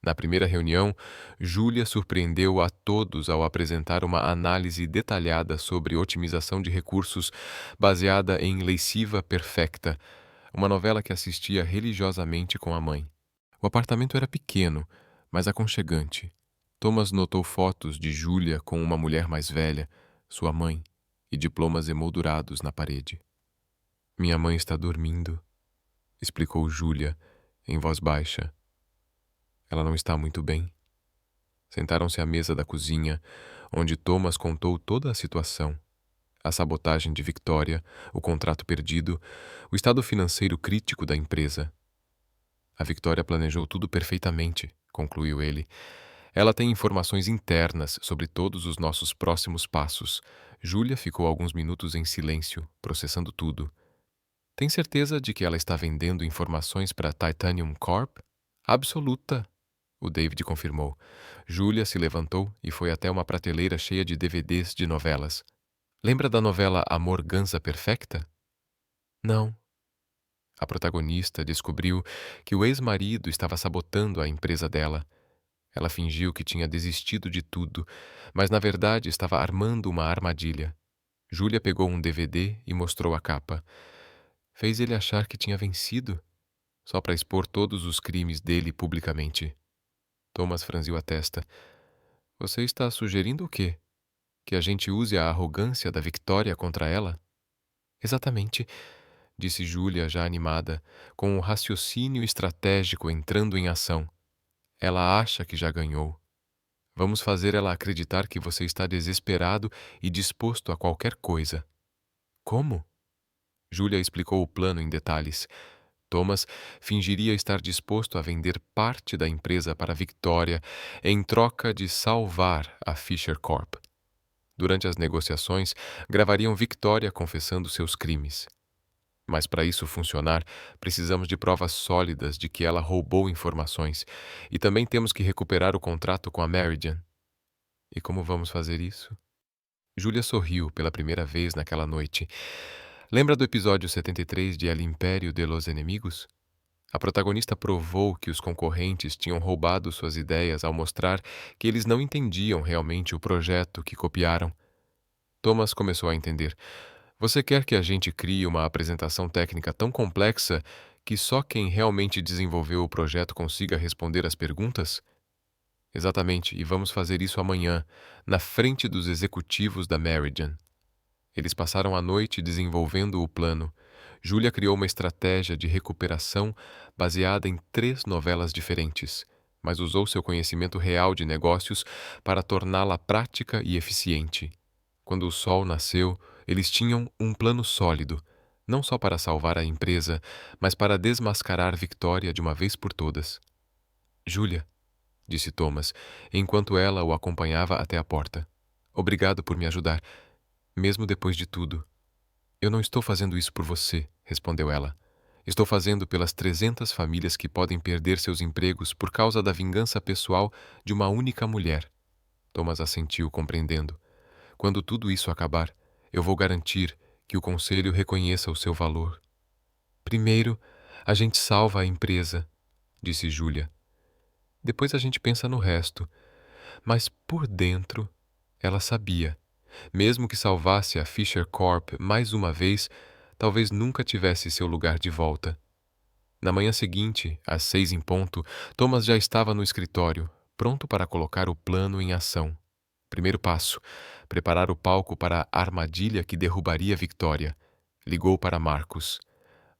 Na primeira reunião, Júlia surpreendeu a todos ao apresentar uma análise detalhada sobre otimização de recursos baseada em Lasciva Perfecta, uma novela que assistia religiosamente com a mãe. O apartamento era pequeno, mas aconchegante. Thomas notou fotos de Júlia com uma mulher mais velha, sua mãe, e diplomas emoldurados na parede. Minha mãe está dormindo, explicou Júlia, em voz baixa. Ela não está muito bem. Sentaram-se à mesa da cozinha, onde Thomas contou toda a situação. A sabotagem de Victoria, o contrato perdido, o estado financeiro crítico da empresa. A Victoria planejou tudo perfeitamente, concluiu ele. Ela tem informações internas sobre todos os nossos próximos passos. Júlia ficou alguns minutos em silêncio, processando tudo. Tem certeza de que ela está vendendo informações para Titanium Corp? Absoluta, o David confirmou. Júlia se levantou e foi até uma prateleira cheia de DVDs de novelas. Lembra da novela Amor Ganza Perfecta? Não. A protagonista descobriu que o ex-marido estava sabotando a empresa dela. Ela fingiu que tinha desistido de tudo, mas na verdade estava armando uma armadilha. Júlia pegou um DVD e mostrou a capa. Fez ele achar que tinha vencido, só para expor todos os crimes dele publicamente. Thomas franziu a testa. Você está sugerindo o quê? Que a gente use a arrogância da Victoria contra ela? Exatamente, disse Júlia, já animada, com o raciocínio estratégico entrando em ação. Ela acha que já ganhou. Vamos fazer ela acreditar que você está desesperado e disposto a qualquer coisa. Como? Júlia explicou o plano em detalhes. Thomas fingiria estar disposto a vender parte da empresa para Victoria em troca de salvar a Fisher Corp. Durante as negociações, gravariam Victoria confessando seus crimes. Mas para isso funcionar, precisamos de provas sólidas de que ela roubou informações e também temos que recuperar o contrato com a Meridian. E como vamos fazer isso? Júlia sorriu pela primeira vez naquela noite. Lembra do episódio 73 de El Império de los Enemigos? A protagonista provou que os concorrentes tinham roubado suas ideias ao mostrar que eles não entendiam realmente o projeto que copiaram. Thomas começou a entender. Você quer que a gente crie uma apresentação técnica tão complexa que só quem realmente desenvolveu o projeto consiga responder às perguntas? Exatamente, e vamos fazer isso amanhã, na frente dos executivos da Meridian. Eles passaram a noite desenvolvendo o plano. Júlia criou uma estratégia de recuperação baseada em 3 novelas diferentes, mas usou seu conhecimento real de negócios para torná-la prática e eficiente. Quando o sol nasceu, eles tinham um plano sólido, não só para salvar a empresa, mas para desmascarar Victoria de uma vez por todas. Júlia, disse Thomas, enquanto ela o acompanhava até a porta. Obrigado por me ajudar, mesmo depois de tudo. Eu não estou fazendo isso por você, respondeu ela. Estou fazendo pelas 300 famílias que podem perder seus empregos por causa da vingança pessoal de uma única mulher. Thomas assentiu, compreendendo. Quando tudo isso acabar, eu vou garantir que o conselho reconheça o seu valor. Primeiro, a gente salva a empresa, disse Júlia. Depois a gente pensa no resto. Mas por dentro, ela sabia. Mesmo que salvasse a Fisher Corp mais uma vez, talvez nunca tivesse seu lugar de volta. Na manhã seguinte, às 6 em ponto, Thomas já estava no escritório, pronto para colocar o plano em ação. Primeiro passo: preparar o palco para a armadilha que derrubaria Victoria. Ligou para Marcus.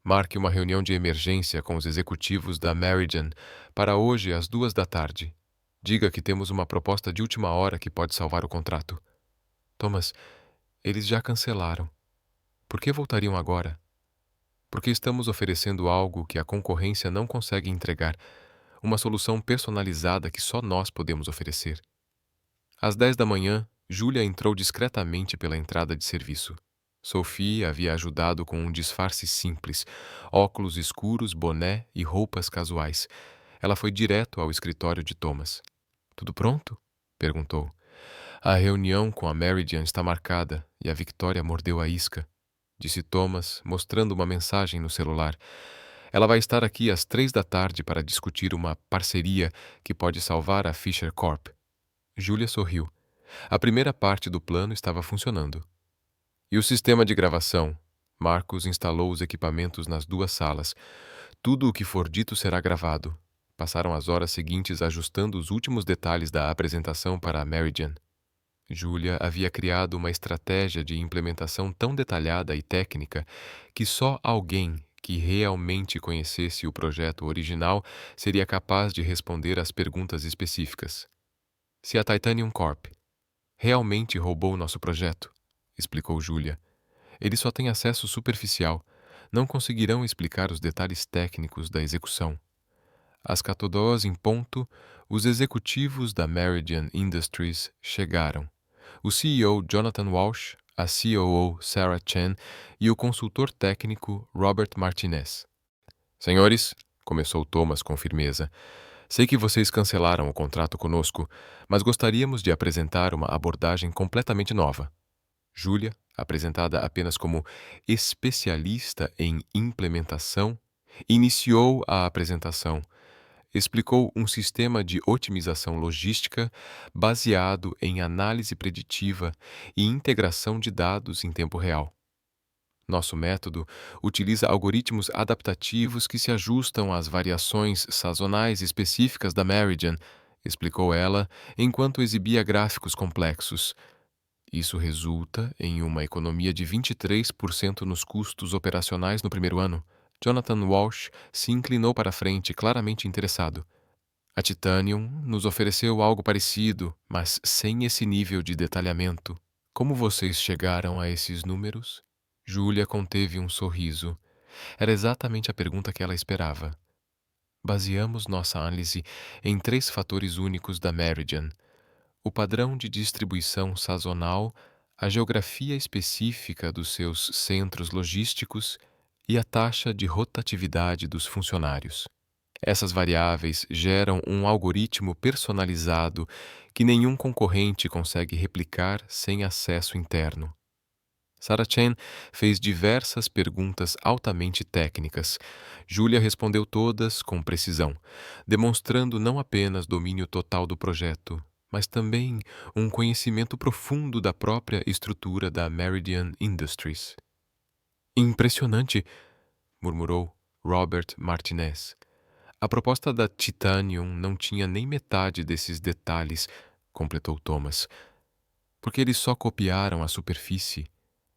Marque uma reunião de emergência com os executivos da Meridian para hoje às 2 da tarde. Diga que temos uma proposta de última hora que pode salvar o contrato. Thomas, eles já cancelaram. Por que voltariam agora? Porque estamos oferecendo algo que a concorrência não consegue entregar, uma solução personalizada que só nós podemos oferecer. Às 10 da manhã, Júlia entrou discretamente pela entrada de serviço. Sophie havia ajudado com um disfarce simples, óculos escuros, boné e roupas casuais. Ela foi direto ao escritório de Thomas. Tudo pronto? Perguntou. A reunião com a Meridian está marcada e a Victoria mordeu a isca, disse Thomas, mostrando uma mensagem no celular. Ela vai estar aqui às 3 da tarde para discutir uma parceria que pode salvar a Fisher Corp. Júlia sorriu. A primeira parte do plano estava funcionando. E o sistema de gravação? Marcos instalou os equipamentos nas 2 salas. Tudo o que for dito será gravado. Passaram as horas seguintes ajustando os últimos detalhes da apresentação para a Meridian. Júlia havia criado uma estratégia de implementação tão detalhada e técnica que só alguém que realmente conhecesse o projeto original seria capaz de responder às perguntas específicas. Se a Titanium Corp realmente roubou nosso projeto, explicou Júlia, eles só têm acesso superficial, não conseguirão explicar os detalhes técnicos da execução. Às 14 em ponto, os executivos da Meridian Industries chegaram. O CEO Jonathan Walsh, a COO Sarah Chen e o consultor técnico Robert Martinez. Senhores, começou Thomas com firmeza, sei que vocês cancelaram o contrato conosco, mas gostaríamos de apresentar uma abordagem completamente nova. Júlia, apresentada apenas como especialista em implementação, iniciou a apresentação. explicou um sistema de otimização logística baseado em análise preditiva e integração de dados em tempo real. Nosso método utiliza algoritmos adaptativos que se ajustam às variações sazonais específicas da Meridian, explicou ela, enquanto exibia gráficos complexos. Isso resulta em uma economia de 23% nos custos operacionais no primeiro ano. Jonathan Walsh se inclinou para a frente, claramente interessado. A Titanium nos ofereceu algo parecido, mas sem esse nível de detalhamento. Como vocês chegaram a esses números? Julia conteve um sorriso. Era exatamente a pergunta que ela esperava. Baseamos nossa análise em 3 fatores únicos da Meridian: o padrão de distribuição sazonal, a geografia específica dos seus centros logísticos e a taxa de rotatividade dos funcionários. Essas variáveis geram um algoritmo personalizado que nenhum concorrente consegue replicar sem acesso interno. Sarah Chen fez diversas perguntas altamente técnicas. Julia respondeu todas com precisão, demonstrando não apenas domínio total do projeto, mas também um conhecimento profundo da própria estrutura da Meridian Industries. Impressionante, murmurou Robert Martinez. A proposta da Titanium não tinha nem metade desses detalhes, completou Thomas, porque eles só copiaram a superfície.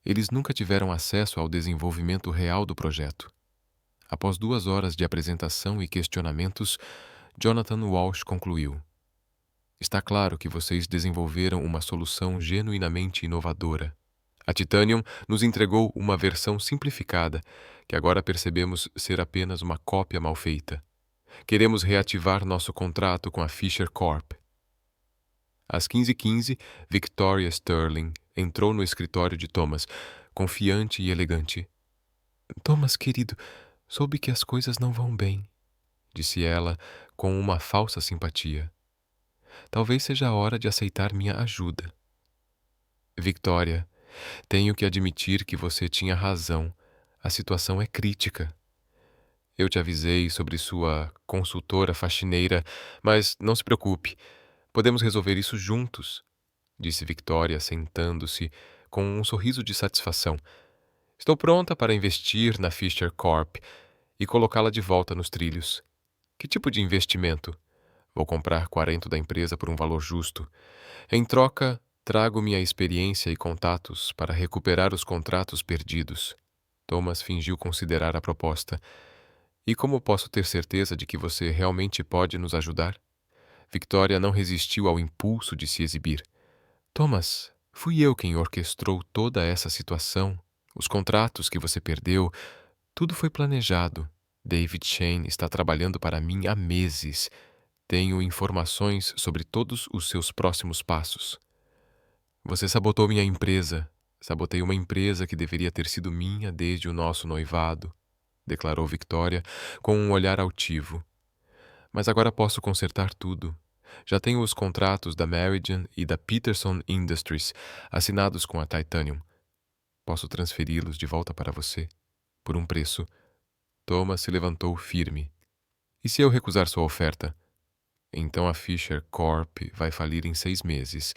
Eles nunca tiveram acesso ao desenvolvimento real do projeto. Após 2 horas de apresentação e questionamentos, Jonathan Walsh concluiu: está claro que vocês desenvolveram uma solução genuinamente inovadora. A Titanium nos entregou uma versão simplificada, que agora percebemos ser apenas uma cópia mal feita. Queremos reativar nosso contrato com a Fisher Corp. Às 15h15, Victoria Sterling entrou no escritório de Thomas, confiante e elegante. Thomas, querido, soube que as coisas não vão bem, disse ela com uma falsa simpatia. Talvez seja a hora de aceitar minha ajuda. Victoria, tenho que admitir que você tinha razão. A situação é crítica. Eu te avisei sobre sua consultora faxineira, mas não se preocupe. Podemos resolver isso juntos, disse Victoria, sentando-se com um sorriso de satisfação. Estou pronta para investir na Fisher Corp e colocá-la de volta nos trilhos. Que tipo de investimento? Vou comprar 40 da empresa por um valor justo. Em troca, trago minha experiência e contatos para recuperar os contratos perdidos. Thomas fingiu considerar a proposta. E como posso ter certeza de que você realmente pode nos ajudar? Victoria não resistiu ao impulso de se exibir. Thomas, fui eu quem orquestrou toda essa situação. Os contratos que você perdeu, tudo foi planejado. David Shane está trabalhando para mim há meses. Tenho informações sobre todos os seus próximos passos. Você sabotou minha empresa. Sabotei uma empresa que deveria ter sido minha desde o nosso noivado, declarou Victoria com um olhar altivo. Mas agora posso consertar tudo. Já tenho os contratos da Meridian e da Peterson Industries assinados com a Titanium. Posso transferi-los de volta para você, por um preço. Thomas se levantou firme. E se eu recusar sua oferta? Então a Fisher Corp vai falir em 6 meses.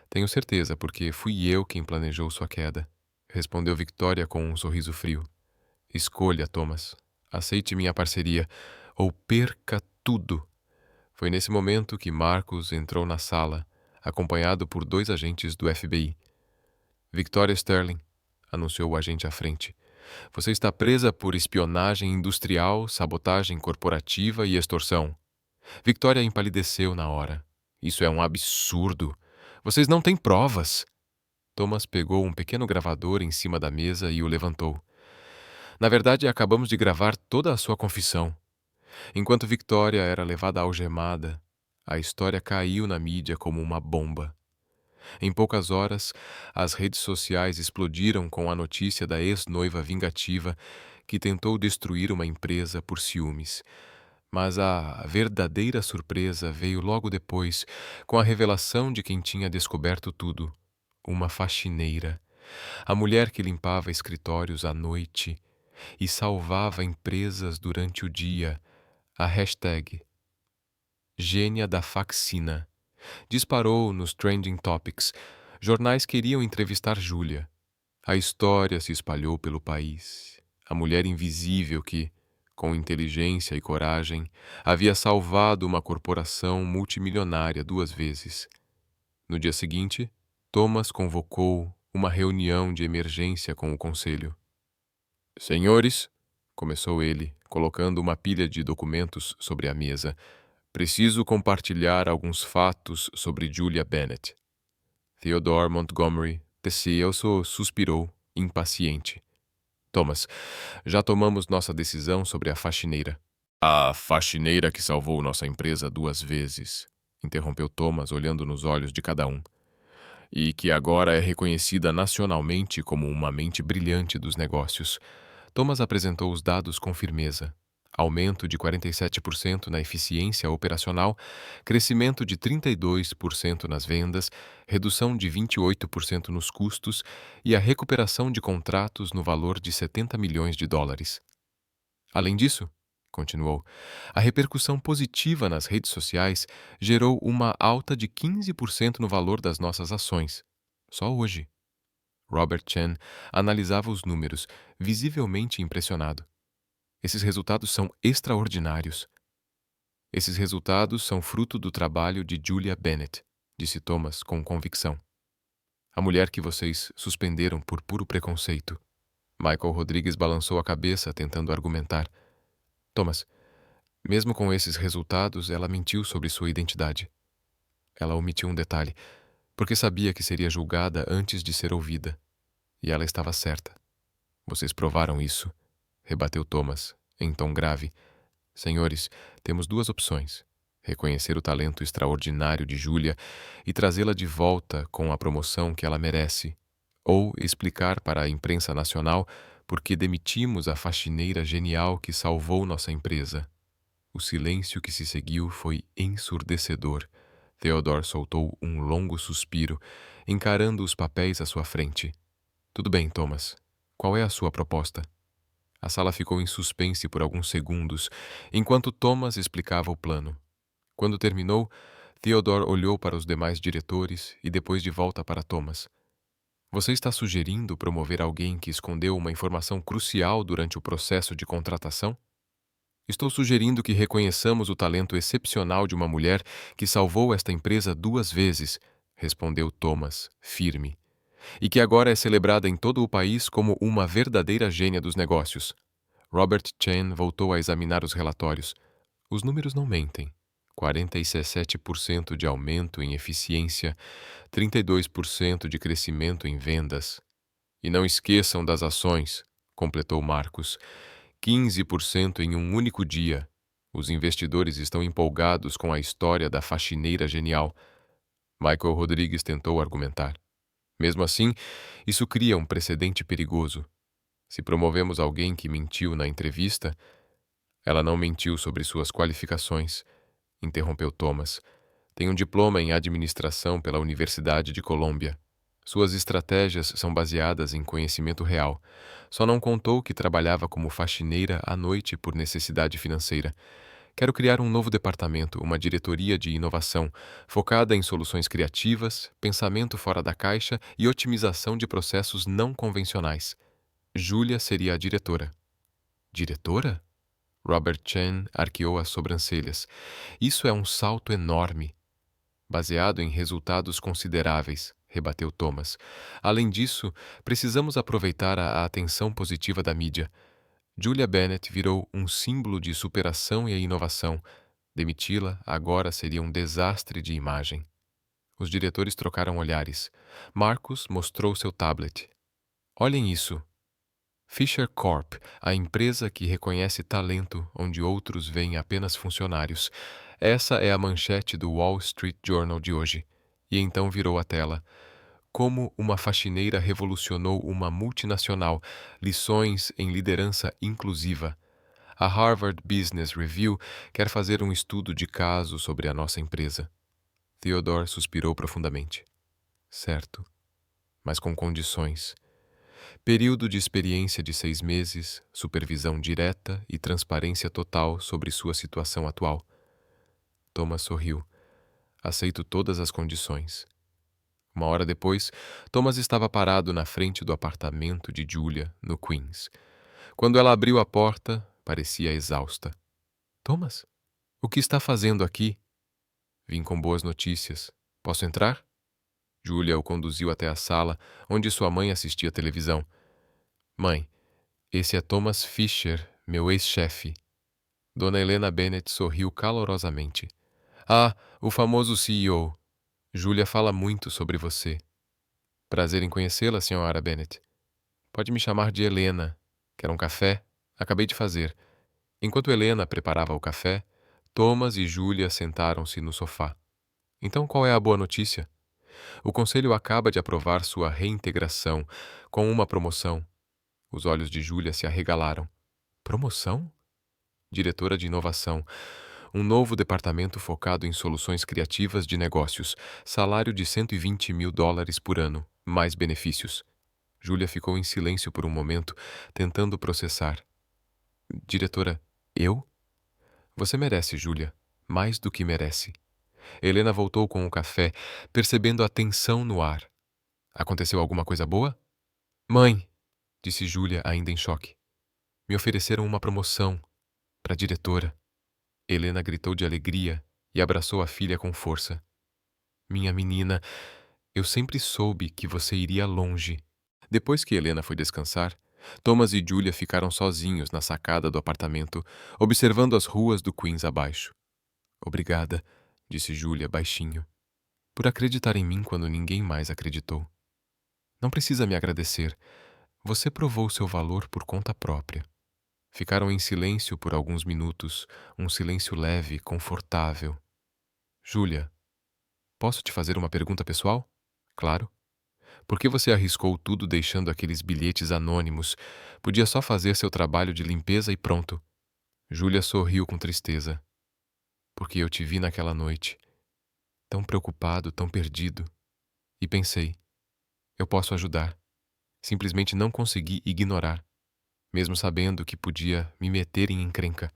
Tenho certeza, porque fui eu quem planejou sua queda, respondeu Victoria com um sorriso frio. Escolha, Thomas. Aceite minha parceria, ou perca tudo. Foi nesse momento que Marcus entrou na sala, acompanhado por 2 agentes do FBI. Victoria Sterling, anunciou o agente à frente. Você está presa por espionagem industrial, sabotagem corporativa e extorsão. Victoria empalideceu na hora. Isso é um absurdo. Vocês não têm provas. Thomas pegou um pequeno gravador em cima da mesa e o levantou. Na verdade, acabamos de gravar toda a sua confissão. Enquanto Victoria era levada algemada, a história caiu na mídia como uma bomba. Em poucas horas, as redes sociais explodiram com a notícia da ex-noiva vingativa que tentou destruir uma empresa por ciúmes. Mas a verdadeira surpresa veio logo depois, com a revelação de quem tinha descoberto tudo: uma faxineira. A mulher que limpava escritórios à noite e salvava empresas durante o dia. A hashtag Gênia da faxina. Disparou nos trending topics. Jornais queriam entrevistar Júlia. A história se espalhou pelo país. A mulher invisível que, com inteligência e coragem, havia salvado uma corporação multimilionária 2 vezes. No dia seguinte, Thomas convocou uma reunião de emergência com o conselho. Senhores, começou ele, colocando uma pilha de documentos sobre a mesa, preciso compartilhar alguns fatos sobre Julia Bennet. Theodore Montgomery, TCLSO, suspirou, impaciente. Thomas, já tomamos nossa decisão sobre a faxineira. A faxineira que salvou nossa empresa 2 vezes, interrompeu Thomas, olhando nos olhos de cada um. E que agora é reconhecida nacionalmente como uma mente brilhante dos negócios. Thomas apresentou os dados com firmeza. Aumento de 47% na eficiência operacional, crescimento de 32% nas vendas, redução de 28% nos custos e a recuperação de contratos no valor de 70 milhões de dólares. Além disso, continuou, a repercussão positiva nas redes sociais gerou uma alta de 15% no valor das nossas ações. Só hoje. Robert Chen analisava os números, visivelmente impressionado. Esses resultados são extraordinários. Esses resultados são fruto do trabalho de Julia Bennet, disse Thomas com convicção. A mulher que vocês suspenderam por puro preconceito. Michael Rodrigues balançou a cabeça, tentando argumentar. Thomas, mesmo com esses resultados, ela mentiu sobre sua identidade. Ela omitiu um detalhe, porque sabia que seria julgada antes de ser ouvida. E ela estava certa. Vocês provaram isso, rebateu Thomas, em tom grave. Senhores, temos 2 opções. Reconhecer o talento extraordinário de Julia e trazê-la de volta com a promoção que ela merece, ou explicar para a imprensa nacional por que demitimos a faxineira genial que salvou nossa empresa. O silêncio que se seguiu foi ensurdecedor. Theodore soltou um longo suspiro, encarando os papéis à sua frente. Tudo bem, Thomas. Qual é a sua proposta? A sala ficou em suspense por alguns segundos, enquanto Thomas explicava o plano. Quando terminou, Theodore olhou para os demais diretores e depois de volta para Thomas. Você está sugerindo promover alguém que escondeu uma informação crucial durante o processo de contratação? Estou sugerindo que reconheçamos o talento excepcional de uma mulher que salvou esta empresa 2 vezes, respondeu Thomas, firme, e que agora é celebrada em todo o país como uma verdadeira gênia dos negócios. Robert Chen voltou a examinar os relatórios. Os números não mentem. 47% de aumento em eficiência, 32% de crescimento em vendas. E não esqueçam das ações, completou Marcos. 15% em um único dia. Os investidores estão empolgados com a história da faxineira genial. Michael Rodrigues tentou argumentar. Mesmo assim, isso cria um precedente perigoso. Se promovemos alguém que mentiu na entrevista, ela não mentiu sobre suas qualificações, interrompeu Thomas. Tem um diploma em administração pela Universidade de Colômbia. Suas estratégias são baseadas em conhecimento real. Só não contou que trabalhava como faxineira à noite por necessidade financeira. Quero criar um novo departamento, uma diretoria de inovação, focada em soluções criativas, pensamento fora da caixa e otimização de processos não convencionais. Julia seria a diretora. Diretora? Robert Chen arqueou as sobrancelhas. Isso é um salto enorme. Baseado em resultados consideráveis, rebateu Thomas. Além disso, precisamos aproveitar a atenção positiva da mídia. Julia Bennet virou um símbolo de superação e inovação. Demiti-la agora seria um desastre de imagem. Os diretores trocaram olhares. Marcus mostrou seu tablet. Olhem isso. Fisher Corp, a empresa que reconhece talento onde outros veem apenas funcionários. Essa é a manchete do Wall Street Journal de hoje. E então virou a tela. Como uma faxineira revolucionou uma multinacional, lições em liderança inclusiva. A Harvard Business Review quer fazer um estudo de caso sobre a nossa empresa. Theodore suspirou profundamente. Certo, mas com condições. Período de experiência de 6 meses, supervisão direta e transparência total sobre sua situação atual. Thomas sorriu. Aceito todas as condições. Uma hora depois, Thomas estava parado na frente do apartamento de Julia, no Queens. Quando ela abriu a porta, parecia exausta. Thomas, o que está fazendo aqui? Vim com boas notícias. Posso entrar? Julia o conduziu até a sala, onde sua mãe assistia televisão. Mãe, esse é Thomas Fisher, meu ex-chefe. Dona Helena Bennet sorriu calorosamente. Ah, o famoso CEO. Julia fala muito sobre você. Prazer em conhecê-la, Sra. Bennet. Pode me chamar de Helena. Quer um café? Acabei de fazer. Enquanto Helena preparava o café, Thomas e Julia sentaram-se no sofá. Então qual é a boa notícia? O conselho acaba de aprovar sua reintegração com uma promoção. Os olhos de Julia se arregalaram. Promoção? Diretora de inovação. Um novo departamento focado em soluções criativas de negócios. Salário de $120.000 por ano, mais benefícios. Julia ficou em silêncio por um momento, tentando processar. Diretora, eu? Você merece, Julia. Mais do que merece. Helena voltou com o café, percebendo a tensão no ar. Aconteceu alguma coisa boa? Mãe, disse Julia, ainda em choque. Me ofereceram uma promoção para diretora. Helena gritou de alegria e abraçou a filha com força. Minha menina, eu sempre soube que você iria longe. Depois que Helena foi descansar, Thomas e Julia ficaram sozinhos na sacada do apartamento, observando as ruas do Queens abaixo. Obrigada, disse Julia baixinho, por acreditar em mim quando ninguém mais acreditou. Não precisa me agradecer. Você provou seu valor por conta própria. Ficaram em silêncio por alguns minutos, um silêncio leve, confortável. Julia, posso te fazer uma pergunta pessoal? Claro. Por que você arriscou tudo deixando aqueles bilhetes anônimos? Podia só fazer seu trabalho de limpeza e pronto. Julia sorriu com tristeza. Porque eu te vi naquela noite, tão preocupado, tão perdido. E pensei, eu posso ajudar. Simplesmente não consegui ignorar, mesmo sabendo que podia me meter em encrenca.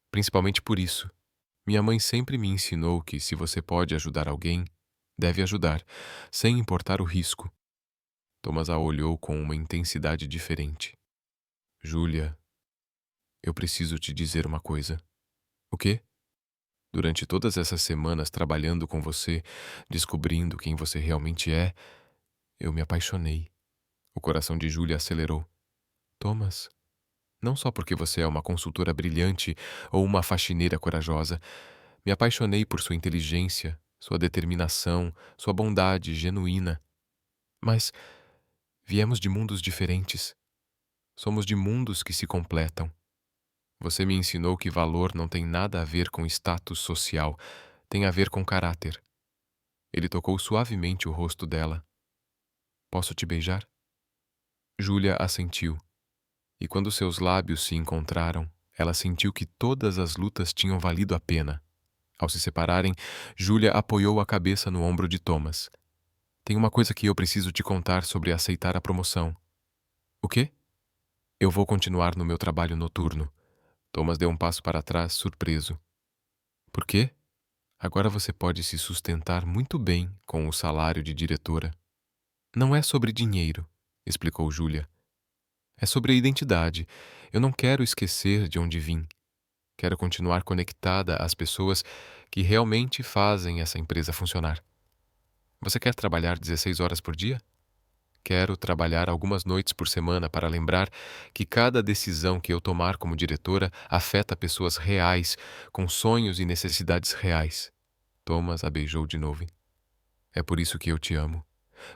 Principalmente por isso. Minha mãe sempre me ensinou que se você pode ajudar alguém, deve ajudar, sem importar o risco. Thomas a olhou com uma intensidade diferente. Julia, eu preciso te dizer uma coisa. O quê? Durante todas essas semanas trabalhando com você, descobrindo quem você realmente é, eu me apaixonei. O coração de Julia acelerou. Thomas, não só porque você é uma consultora brilhante ou uma faxineira corajosa, me apaixonei por sua inteligência, sua determinação, sua bondade genuína. Mas viemos de mundos diferentes. Somos de mundos que se completam. Você me ensinou que valor não tem nada a ver com status social, tem a ver com caráter. Ele tocou suavemente o rosto dela. Posso te beijar? Julia assentiu. E quando seus lábios se encontraram, ela sentiu que todas as lutas tinham valido a pena. Ao se separarem, Julia apoiou a cabeça no ombro de Thomas. Tem uma coisa que eu preciso te contar sobre aceitar a promoção. O quê? Eu vou continuar no meu trabalho noturno. Thomas deu um passo para trás, surpreso. Por quê? Agora você pode se sustentar muito bem com o salário de diretora. Não é sobre dinheiro, explicou Julia. É sobre a identidade. Eu não quero esquecer de onde vim. Quero continuar conectada às pessoas que realmente fazem essa empresa funcionar. Você quer trabalhar 16 horas por dia? Quero trabalhar algumas noites por semana para lembrar que cada decisão que eu tomar como diretora afeta pessoas reais, com sonhos e necessidades reais. Thomas a beijou de novo. É por isso que eu te amo.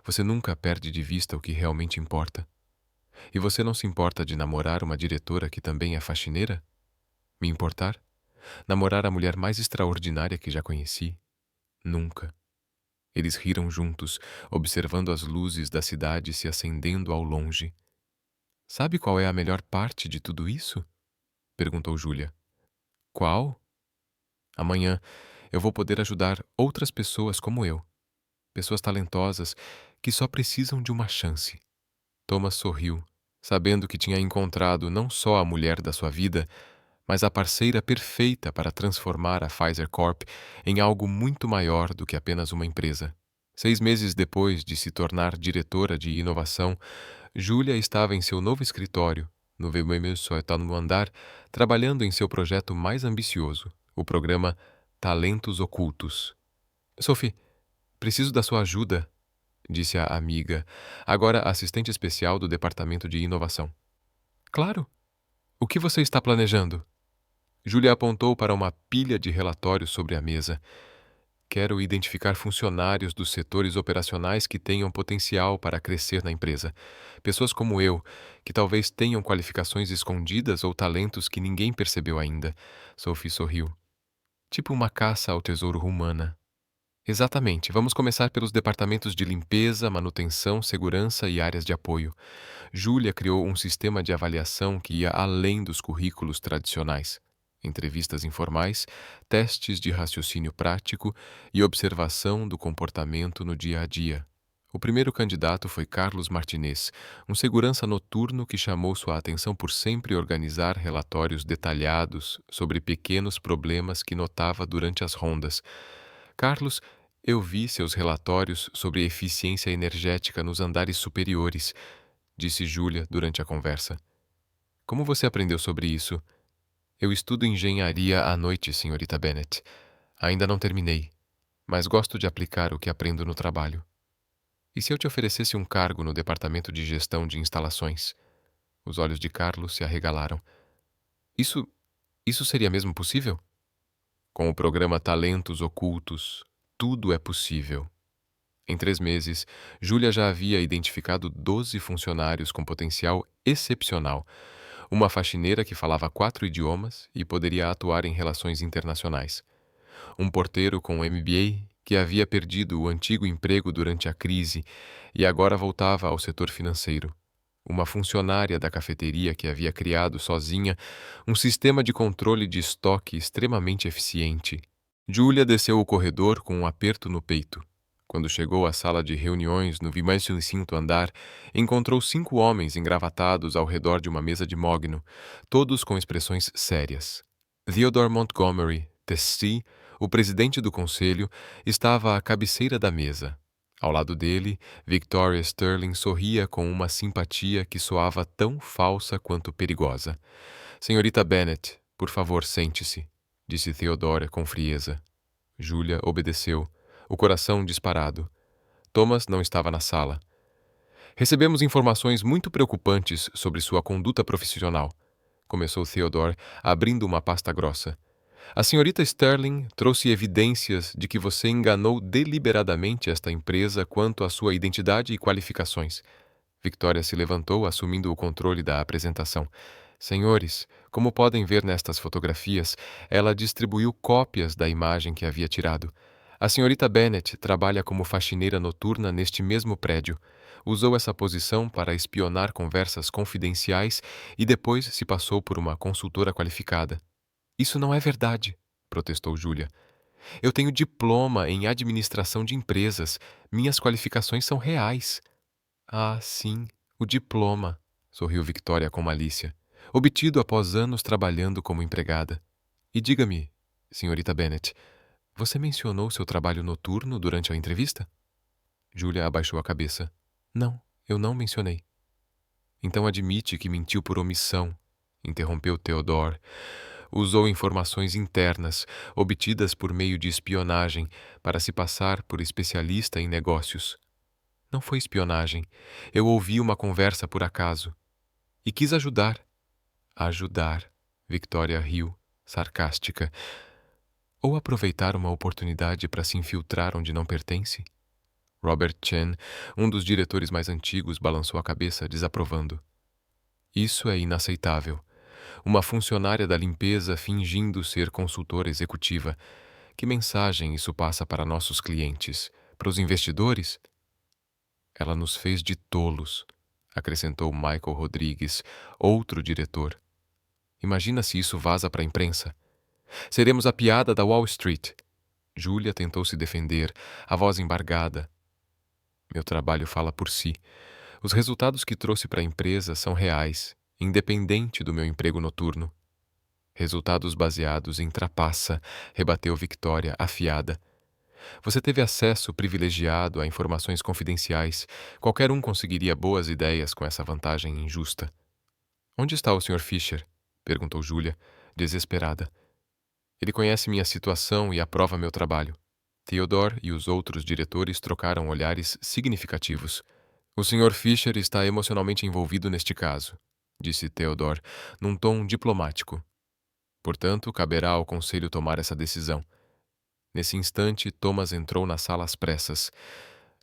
Você nunca perde de vista o que realmente importa. E você não se importa de namorar uma diretora que também é faxineira? Me importar? Namorar a mulher mais extraordinária que já conheci? Nunca. Eles riram juntos, observando as luzes da cidade se acendendo ao longe. Sabe qual é a melhor parte de tudo isso? Perguntou Julia. Qual? Amanhã eu vou poder ajudar outras pessoas como eu. Pessoas talentosas que só precisam de uma chance. Thomas sorriu, sabendo que tinha encontrado não só a mulher da sua vida, mas a parceira perfeita para transformar a Pfizer Corp em algo muito maior do que apenas uma empresa. 6 meses depois de se tornar diretora de inovação, Júlia estava em seu novo escritório, no VMM Soetano Andar, trabalhando em seu projeto mais ambicioso, o programa Talentos Ocultos. Sophie, preciso da sua ajuda, disse a amiga, agora assistente especial do Departamento de Inovação. Claro. O que você está planejando? Júlia apontou para uma pilha de relatórios sobre a mesa. Quero identificar funcionários dos setores operacionais que tenham potencial para crescer na empresa. Pessoas como eu, que talvez tenham qualificações escondidas ou talentos que ninguém percebeu ainda. Sophie sorriu. Tipo uma caça ao tesouro humana. Exatamente. Vamos começar pelos departamentos de limpeza, manutenção, segurança e áreas de apoio. Júlia criou um sistema de avaliação que ia além dos currículos tradicionais. Entrevistas informais, testes de raciocínio prático e observação do comportamento no dia a dia. O primeiro candidato foi Carlos Martinez, um segurança noturno que chamou sua atenção por sempre organizar relatórios detalhados sobre pequenos problemas que notava durante as rondas. Carlos, eu vi seus relatórios sobre eficiência energética nos andares superiores, disse Júlia durante a conversa. Como você aprendeu sobre isso? Eu estudo engenharia à noite, senhorita Bennet. Ainda não terminei, mas gosto de aplicar o que aprendo no trabalho. E se eu te oferecesse um cargo no departamento de gestão de instalações? Os olhos de Carlos se arregalaram. Isso, isso seria mesmo possível? Com o programa Talentos Ocultos, tudo é possível. Em 3 meses, Júlia já havia identificado 12 funcionários com potencial excepcional. Uma faxineira que falava 4 idiomas e poderia atuar em relações internacionais. Um porteiro com MBA que havia perdido o antigo emprego durante a crise e agora voltava ao setor financeiro. Uma funcionária da cafeteria que havia criado sozinha um sistema de controle de estoque extremamente eficiente. Júlia desceu o corredor com um aperto no peito. Quando chegou à sala de reuniões no 25º andar, encontrou 5 homens engravatados ao redor de uma mesa de mogno, todos com expressões sérias. Theodore Montgomery, TC, o presidente do conselho, estava à cabeceira da mesa. Ao lado dele, Victoria Sterling sorria com uma simpatia que soava tão falsa quanto perigosa. Senhorita Bennet, por favor, sente-se, disse Theodora com frieza. Júlia obedeceu, o coração disparado. Thomas não estava na sala. Recebemos informações muito preocupantes sobre sua conduta profissional, começou Theodore, abrindo uma pasta grossa. A senhorita Sterling trouxe evidências de que você enganou deliberadamente esta empresa quanto à sua identidade e qualificações. Victoria se levantou, assumindo o controle da apresentação. Senhores, como podem ver nestas fotografias, ela distribuiu cópias da imagem que havia tirado. A senhorita Bennet trabalha como faxineira noturna neste mesmo prédio. Usou essa posição para espionar conversas confidenciais e depois se passou por uma consultora qualificada. Isso não é verdade, protestou Júlia. Eu tenho diploma em administração de empresas. Minhas qualificações são reais. Ah, sim, o diploma, sorriu Victoria com malícia, obtido após anos trabalhando como empregada. E diga-me, senhorita Bennet, você mencionou seu trabalho noturno durante a entrevista? Júlia abaixou a cabeça. Não, eu não mencionei. Então admite que mentiu por omissão, interrompeu Theodore. Usou informações internas, obtidas por meio de espionagem, para se passar por especialista em negócios. Não foi espionagem. Eu ouvi uma conversa por acaso. E quis ajudar. Ajudar. Victoria riu, sarcástica. Ou aproveitar uma oportunidade para se infiltrar onde não pertence? Robert Chen, um dos diretores mais antigos, balançou a cabeça, desaprovando. Isso é inaceitável. Uma funcionária da limpeza fingindo ser consultora executiva. Que mensagem isso passa para nossos clientes? Para os investidores? Ela nos fez de tolos, acrescentou Michael Rodrigues, outro diretor. Imagina se isso vaza para a imprensa. Seremos a piada da Wall Street. Júlia tentou se defender, a voz embargada. Meu trabalho fala por si. Os resultados que trouxe para a empresa são reais, independente do meu emprego noturno. Resultados baseados em trapaça, rebateu Victoria, afiada. Você teve acesso privilegiado a informações confidenciais. Qualquer um conseguiria boas ideias com essa vantagem injusta. Onde está o Sr. Fisher? Perguntou Julia, desesperada. Ele conhece minha situação e aprova meu trabalho. Theodore e os outros diretores trocaram olhares significativos. O Sr. Fisher está emocionalmente envolvido neste caso, disse Theodore, num tom diplomático. Portanto, caberá ao conselho tomar essa decisão. Nesse instante, Thomas entrou na sala às pressas.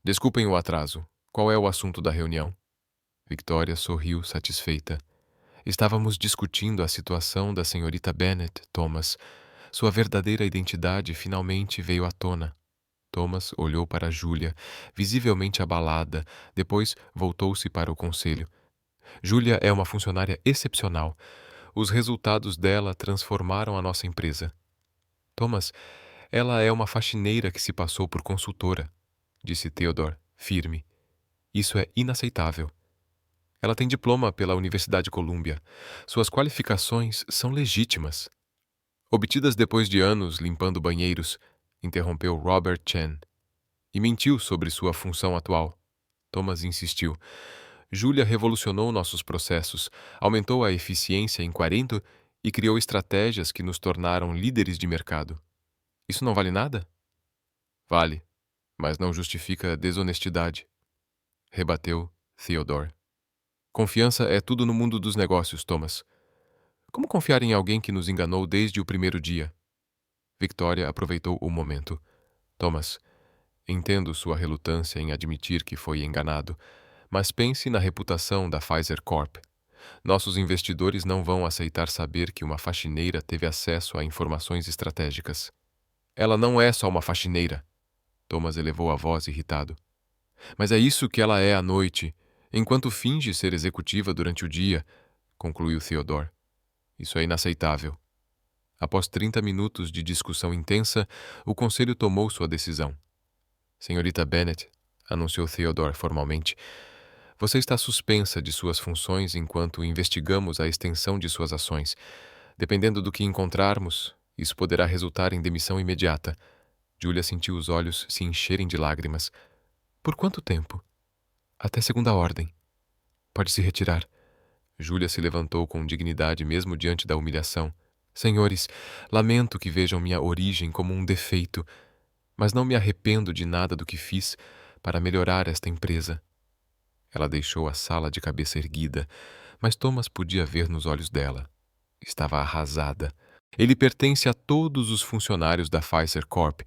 Desculpem o atraso. Qual é o assunto da reunião? Victoria sorriu satisfeita. Estávamos discutindo a situação da senhorita Bennet, Thomas. Sua verdadeira identidade finalmente veio à tona. Thomas olhou para Julia, visivelmente abalada, depois voltou-se para o conselho. Julia é uma funcionária excepcional. Os resultados dela transformaram a nossa empresa. Thomas, ela é uma faxineira que se passou por consultora, disse Theodore, firme. Isso é inaceitável. Ela tem diploma pela Universidade Columbia. Suas qualificações são legítimas. Obtidas depois de anos limpando banheiros, interrompeu Robert Chen. E mentiu sobre sua função atual. Thomas insistiu. Julia revolucionou nossos processos, aumentou a eficiência em 40 e criou estratégias que nos tornaram líderes de mercado. Isso não vale nada? Vale, mas não justifica desonestidade, rebateu Theodore. Confiança é tudo no mundo dos negócios, Thomas. Como confiar em alguém que nos enganou desde o primeiro dia? Victoria aproveitou o momento. Thomas, entendo sua relutância em admitir que foi enganado, mas pense na reputação da Pfizer Corp. Nossos investidores não vão aceitar saber que uma faxineira teve acesso a informações estratégicas. Ela não é só uma faxineira. Thomas elevou a voz irritado. Mas é isso que ela é à noite, enquanto finge ser executiva durante o dia, concluiu Theodore. Isso é inaceitável. Após 30 minutos de discussão intensa, o conselho tomou sua decisão. Senhorita Bennet, anunciou Theodore formalmente, você está suspensa de suas funções enquanto investigamos a extensão de suas ações. Dependendo do que encontrarmos, isso poderá resultar em demissão imediata. Julia sentiu os olhos se encherem de lágrimas. Por quanto tempo? Até segunda ordem. Pode se retirar. Julia se levantou com dignidade mesmo diante da humilhação. Senhores, lamento que vejam minha origem como um defeito, mas não me arrependo de nada do que fiz para melhorar esta empresa. Ela deixou a sala de cabeça erguida, mas Thomas podia ver nos olhos dela. Estava arrasada. Ele pertence a todos os funcionários da Pfizer Corp,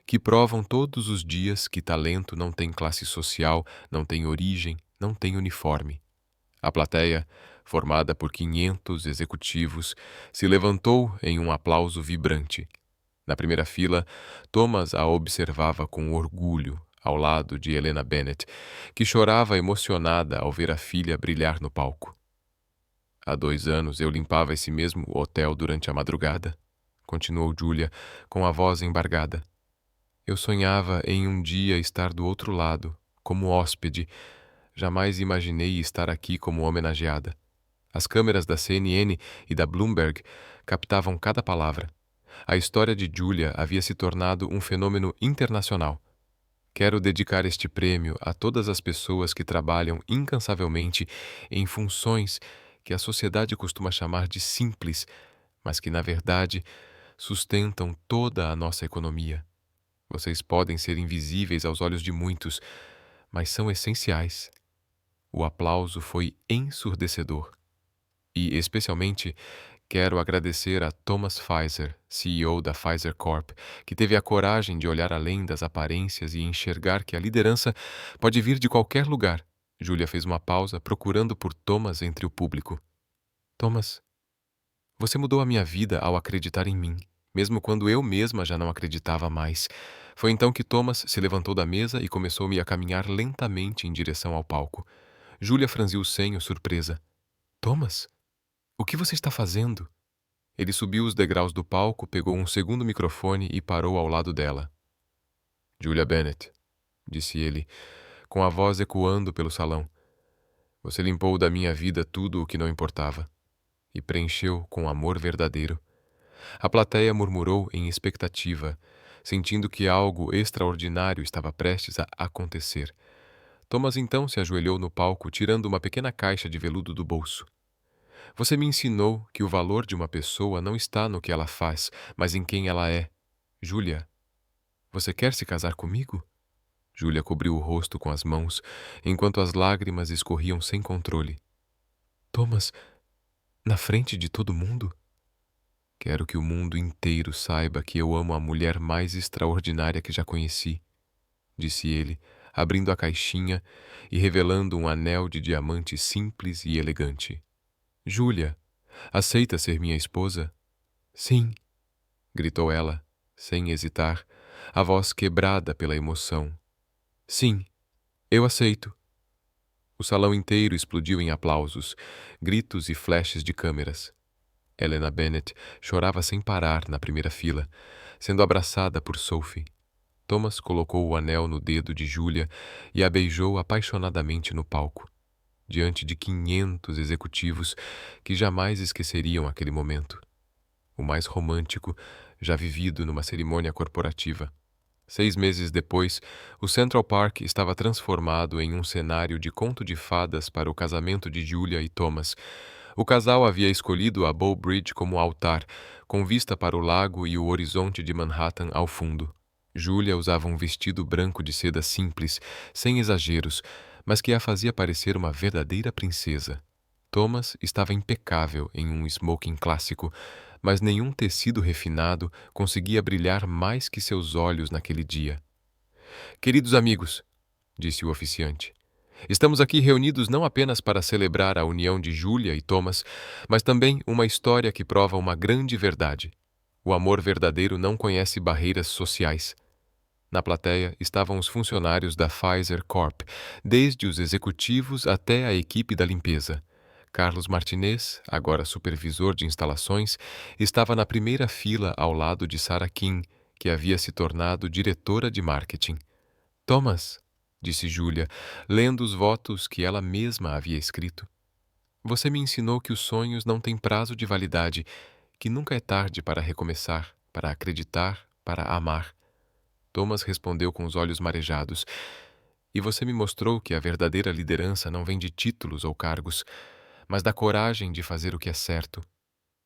que provam todos os dias que talento não tem classe social, não tem origem, não tem uniforme. A plateia, formada por 500 executivos, se levantou em um aplauso vibrante. Na primeira fila, Thomas a observava com orgulho, ao lado de Helena Bennet, que chorava emocionada ao ver a filha brilhar no palco. Há 2 anos eu limpava esse mesmo hotel durante a madrugada, continuou Julia, com a voz embargada. Eu sonhava em um dia estar do outro lado, como hóspede. Jamais imaginei estar aqui como homenageada. As câmeras da CNN e da Bloomberg captavam cada palavra. A história de Julia havia se tornado um fenômeno internacional. Quero dedicar este prêmio a todas as pessoas que trabalham incansavelmente em funções que a sociedade costuma chamar de simples, mas que, na verdade, sustentam toda a nossa economia. Vocês podem ser invisíveis aos olhos de muitos, mas são essenciais. O aplauso foi ensurdecedor. E, especialmente, quero agradecer a Thomas Pfizer, CEO da Pfizer Corp, que teve a coragem de olhar além das aparências e enxergar que a liderança pode vir de qualquer lugar. Julia fez uma pausa, procurando por Thomas entre o público. Thomas, você mudou a minha vida ao acreditar em mim, mesmo quando eu mesma já não acreditava mais. Foi então que Thomas se levantou da mesa e começou-me a caminhar lentamente em direção ao palco. Julia franziu o senho, surpresa. Thomas? O que você está fazendo? Ele subiu os degraus do palco, pegou um segundo microfone e parou ao lado dela. Julia Bennet, disse ele, com a voz ecoando pelo salão. Você limpou da minha vida tudo o que não importava e preencheu com amor verdadeiro. A plateia murmurou em expectativa, sentindo que algo extraordinário estava prestes a acontecer. Thomas então se ajoelhou no palco, tirando uma pequena caixa de veludo do bolso. Você me ensinou que o valor de uma pessoa não está no que ela faz, mas em quem ela é. Júlia, você quer se casar comigo? Júlia cobriu o rosto com as mãos, enquanto as lágrimas escorriam sem controle. Thomas, na frente de todo mundo? Quero que o mundo inteiro saiba que eu amo a mulher mais extraordinária que já conheci, disse ele, abrindo a caixinha e revelando um anel de diamante simples e elegante. Júlia, aceita ser minha esposa? Sim, gritou ela, sem hesitar, a voz quebrada pela emoção. Sim, eu aceito. O salão inteiro explodiu em aplausos, gritos e flashes de câmeras. Helena Bennet chorava sem parar na primeira fila, sendo abraçada por Sophie. Thomas colocou o anel no dedo de Julia e a beijou apaixonadamente no palco, diante de 500 executivos que jamais esqueceriam aquele momento, o mais romântico já vivido numa cerimônia corporativa. 6 meses depois, o Central Park estava transformado em um cenário de conto de fadas para o casamento de Julia e Thomas. O casal havia escolhido a Bow Bridge como altar, com vista para o lago e o horizonte de Manhattan ao fundo. Julia usava um vestido branco de seda simples, sem exageros, mas que a fazia parecer uma verdadeira princesa. Thomas estava impecável em um smoking clássico, mas nenhum tecido refinado conseguia brilhar mais que seus olhos naquele dia. Queridos amigos, disse o oficiante, estamos aqui reunidos não apenas para celebrar a união de Julia e Thomas, mas também uma história que prova uma grande verdade. O amor verdadeiro não conhece barreiras sociais. Na plateia estavam os funcionários da Pfizer Corp, desde os executivos até a equipe da limpeza. Carlos Martinez, agora supervisor de instalações, estava na primeira fila ao lado de Sarah Kim, que havia se tornado diretora de marketing. Thomas, disse Julia, lendo os votos que ela mesma havia escrito. Você me ensinou que os sonhos não têm prazo de validade, que nunca é tarde para recomeçar, para acreditar, para amar. Thomas respondeu com os olhos marejados. E você me mostrou que a verdadeira liderança não vem de títulos ou cargos, mas da coragem de fazer o que é certo.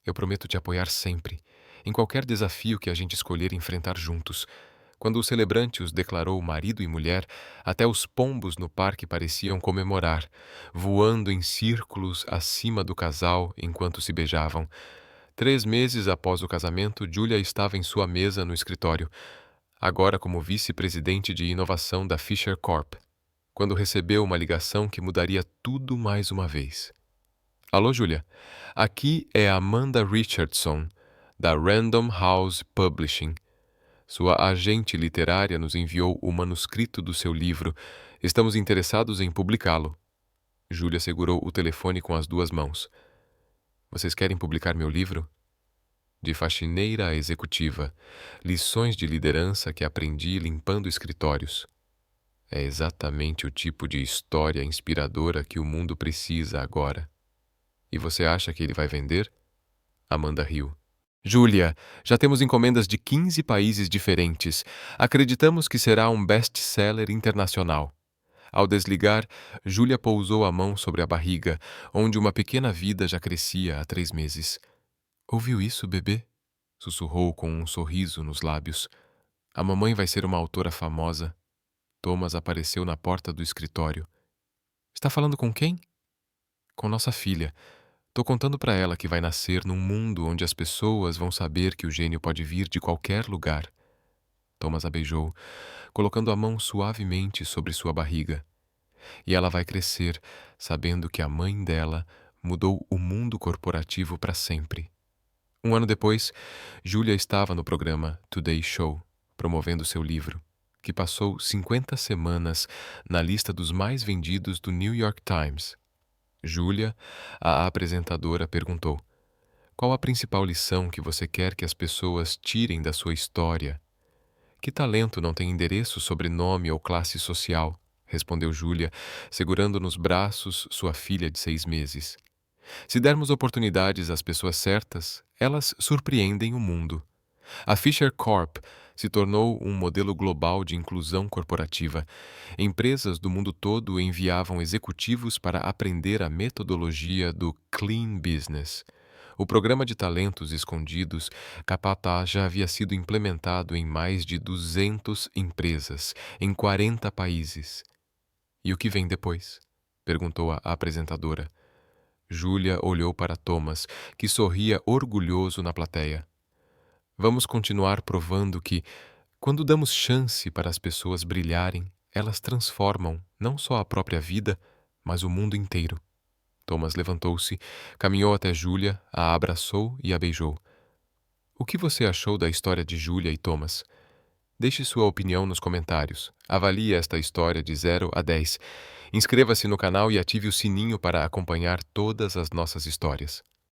Eu prometo te apoiar sempre, em qualquer desafio que a gente escolher enfrentar juntos. Quando o celebrante os declarou marido e mulher, até os pombos no parque pareciam comemorar, voando em círculos acima do casal enquanto se beijavam. 3 meses após o casamento, Julia estava em sua mesa no escritório, agora como vice-presidente de inovação da Fisher Corp, quando recebeu uma ligação que mudaria tudo mais uma vez. Alô, Julia. Aqui é Amanda Richardson, da Random House Publishing. Sua agente literária nos enviou o manuscrito do seu livro. Estamos interessados em publicá-lo. Julia segurou o telefone com as 2 mãos. Vocês querem publicar meu livro? De faxineira a executiva, lições de liderança que aprendi limpando escritórios. É exatamente o tipo de história inspiradora que o mundo precisa agora. E você acha que ele vai vender? Amanda riu. Julia, já temos encomendas de 15 países diferentes. Acreditamos que será um best-seller internacional. Ao desligar, Julia pousou a mão sobre a barriga, onde uma pequena vida já crescia há 3 meses. Ouviu isso, bebê? Sussurrou com um sorriso nos lábios. A mamãe vai ser uma autora famosa. Thomas apareceu na porta do escritório. Está falando com quem? Com nossa filha. Tô contando para ela que vai nascer num mundo onde as pessoas vão saber que o gênio pode vir de qualquer lugar. Thomas a beijou, colocando a mão suavemente sobre sua barriga. E ela vai crescer, sabendo que a mãe dela mudou o mundo corporativo para sempre. 1 ano depois, Julia estava no programa Today Show, promovendo seu livro, que passou 50 semanas na lista dos mais vendidos do New York Times. Julia, a apresentadora, perguntou: qual a principal lição que você quer que as pessoas tirem da sua história? Que talento não tem endereço, sobrenome ou classe social? Respondeu Julia, segurando nos braços sua filha de 6 meses. Se dermos oportunidades às pessoas certas, elas surpreendem o mundo. A Fisher Corp se tornou um modelo global de inclusão corporativa. Empresas do mundo todo enviavam executivos para aprender a metodologia do Clean Business. O programa de talentos escondidos Capataz já havia sido implementado em mais de 200 empresas, em 40 países. E o que vem depois? Perguntou a apresentadora. Júlia olhou para Thomas, que sorria orgulhoso na plateia. Vamos continuar provando que, quando damos chance para as pessoas brilharem, elas transformam não só a própria vida, mas o mundo inteiro. Thomas levantou-se, caminhou até Júlia, a abraçou e a beijou. O que você achou da história de Júlia e Thomas? Deixe sua opinião nos comentários. Avalie esta história de 0 a 10. Inscreva-se no canal e ative o sininho para acompanhar todas as nossas histórias.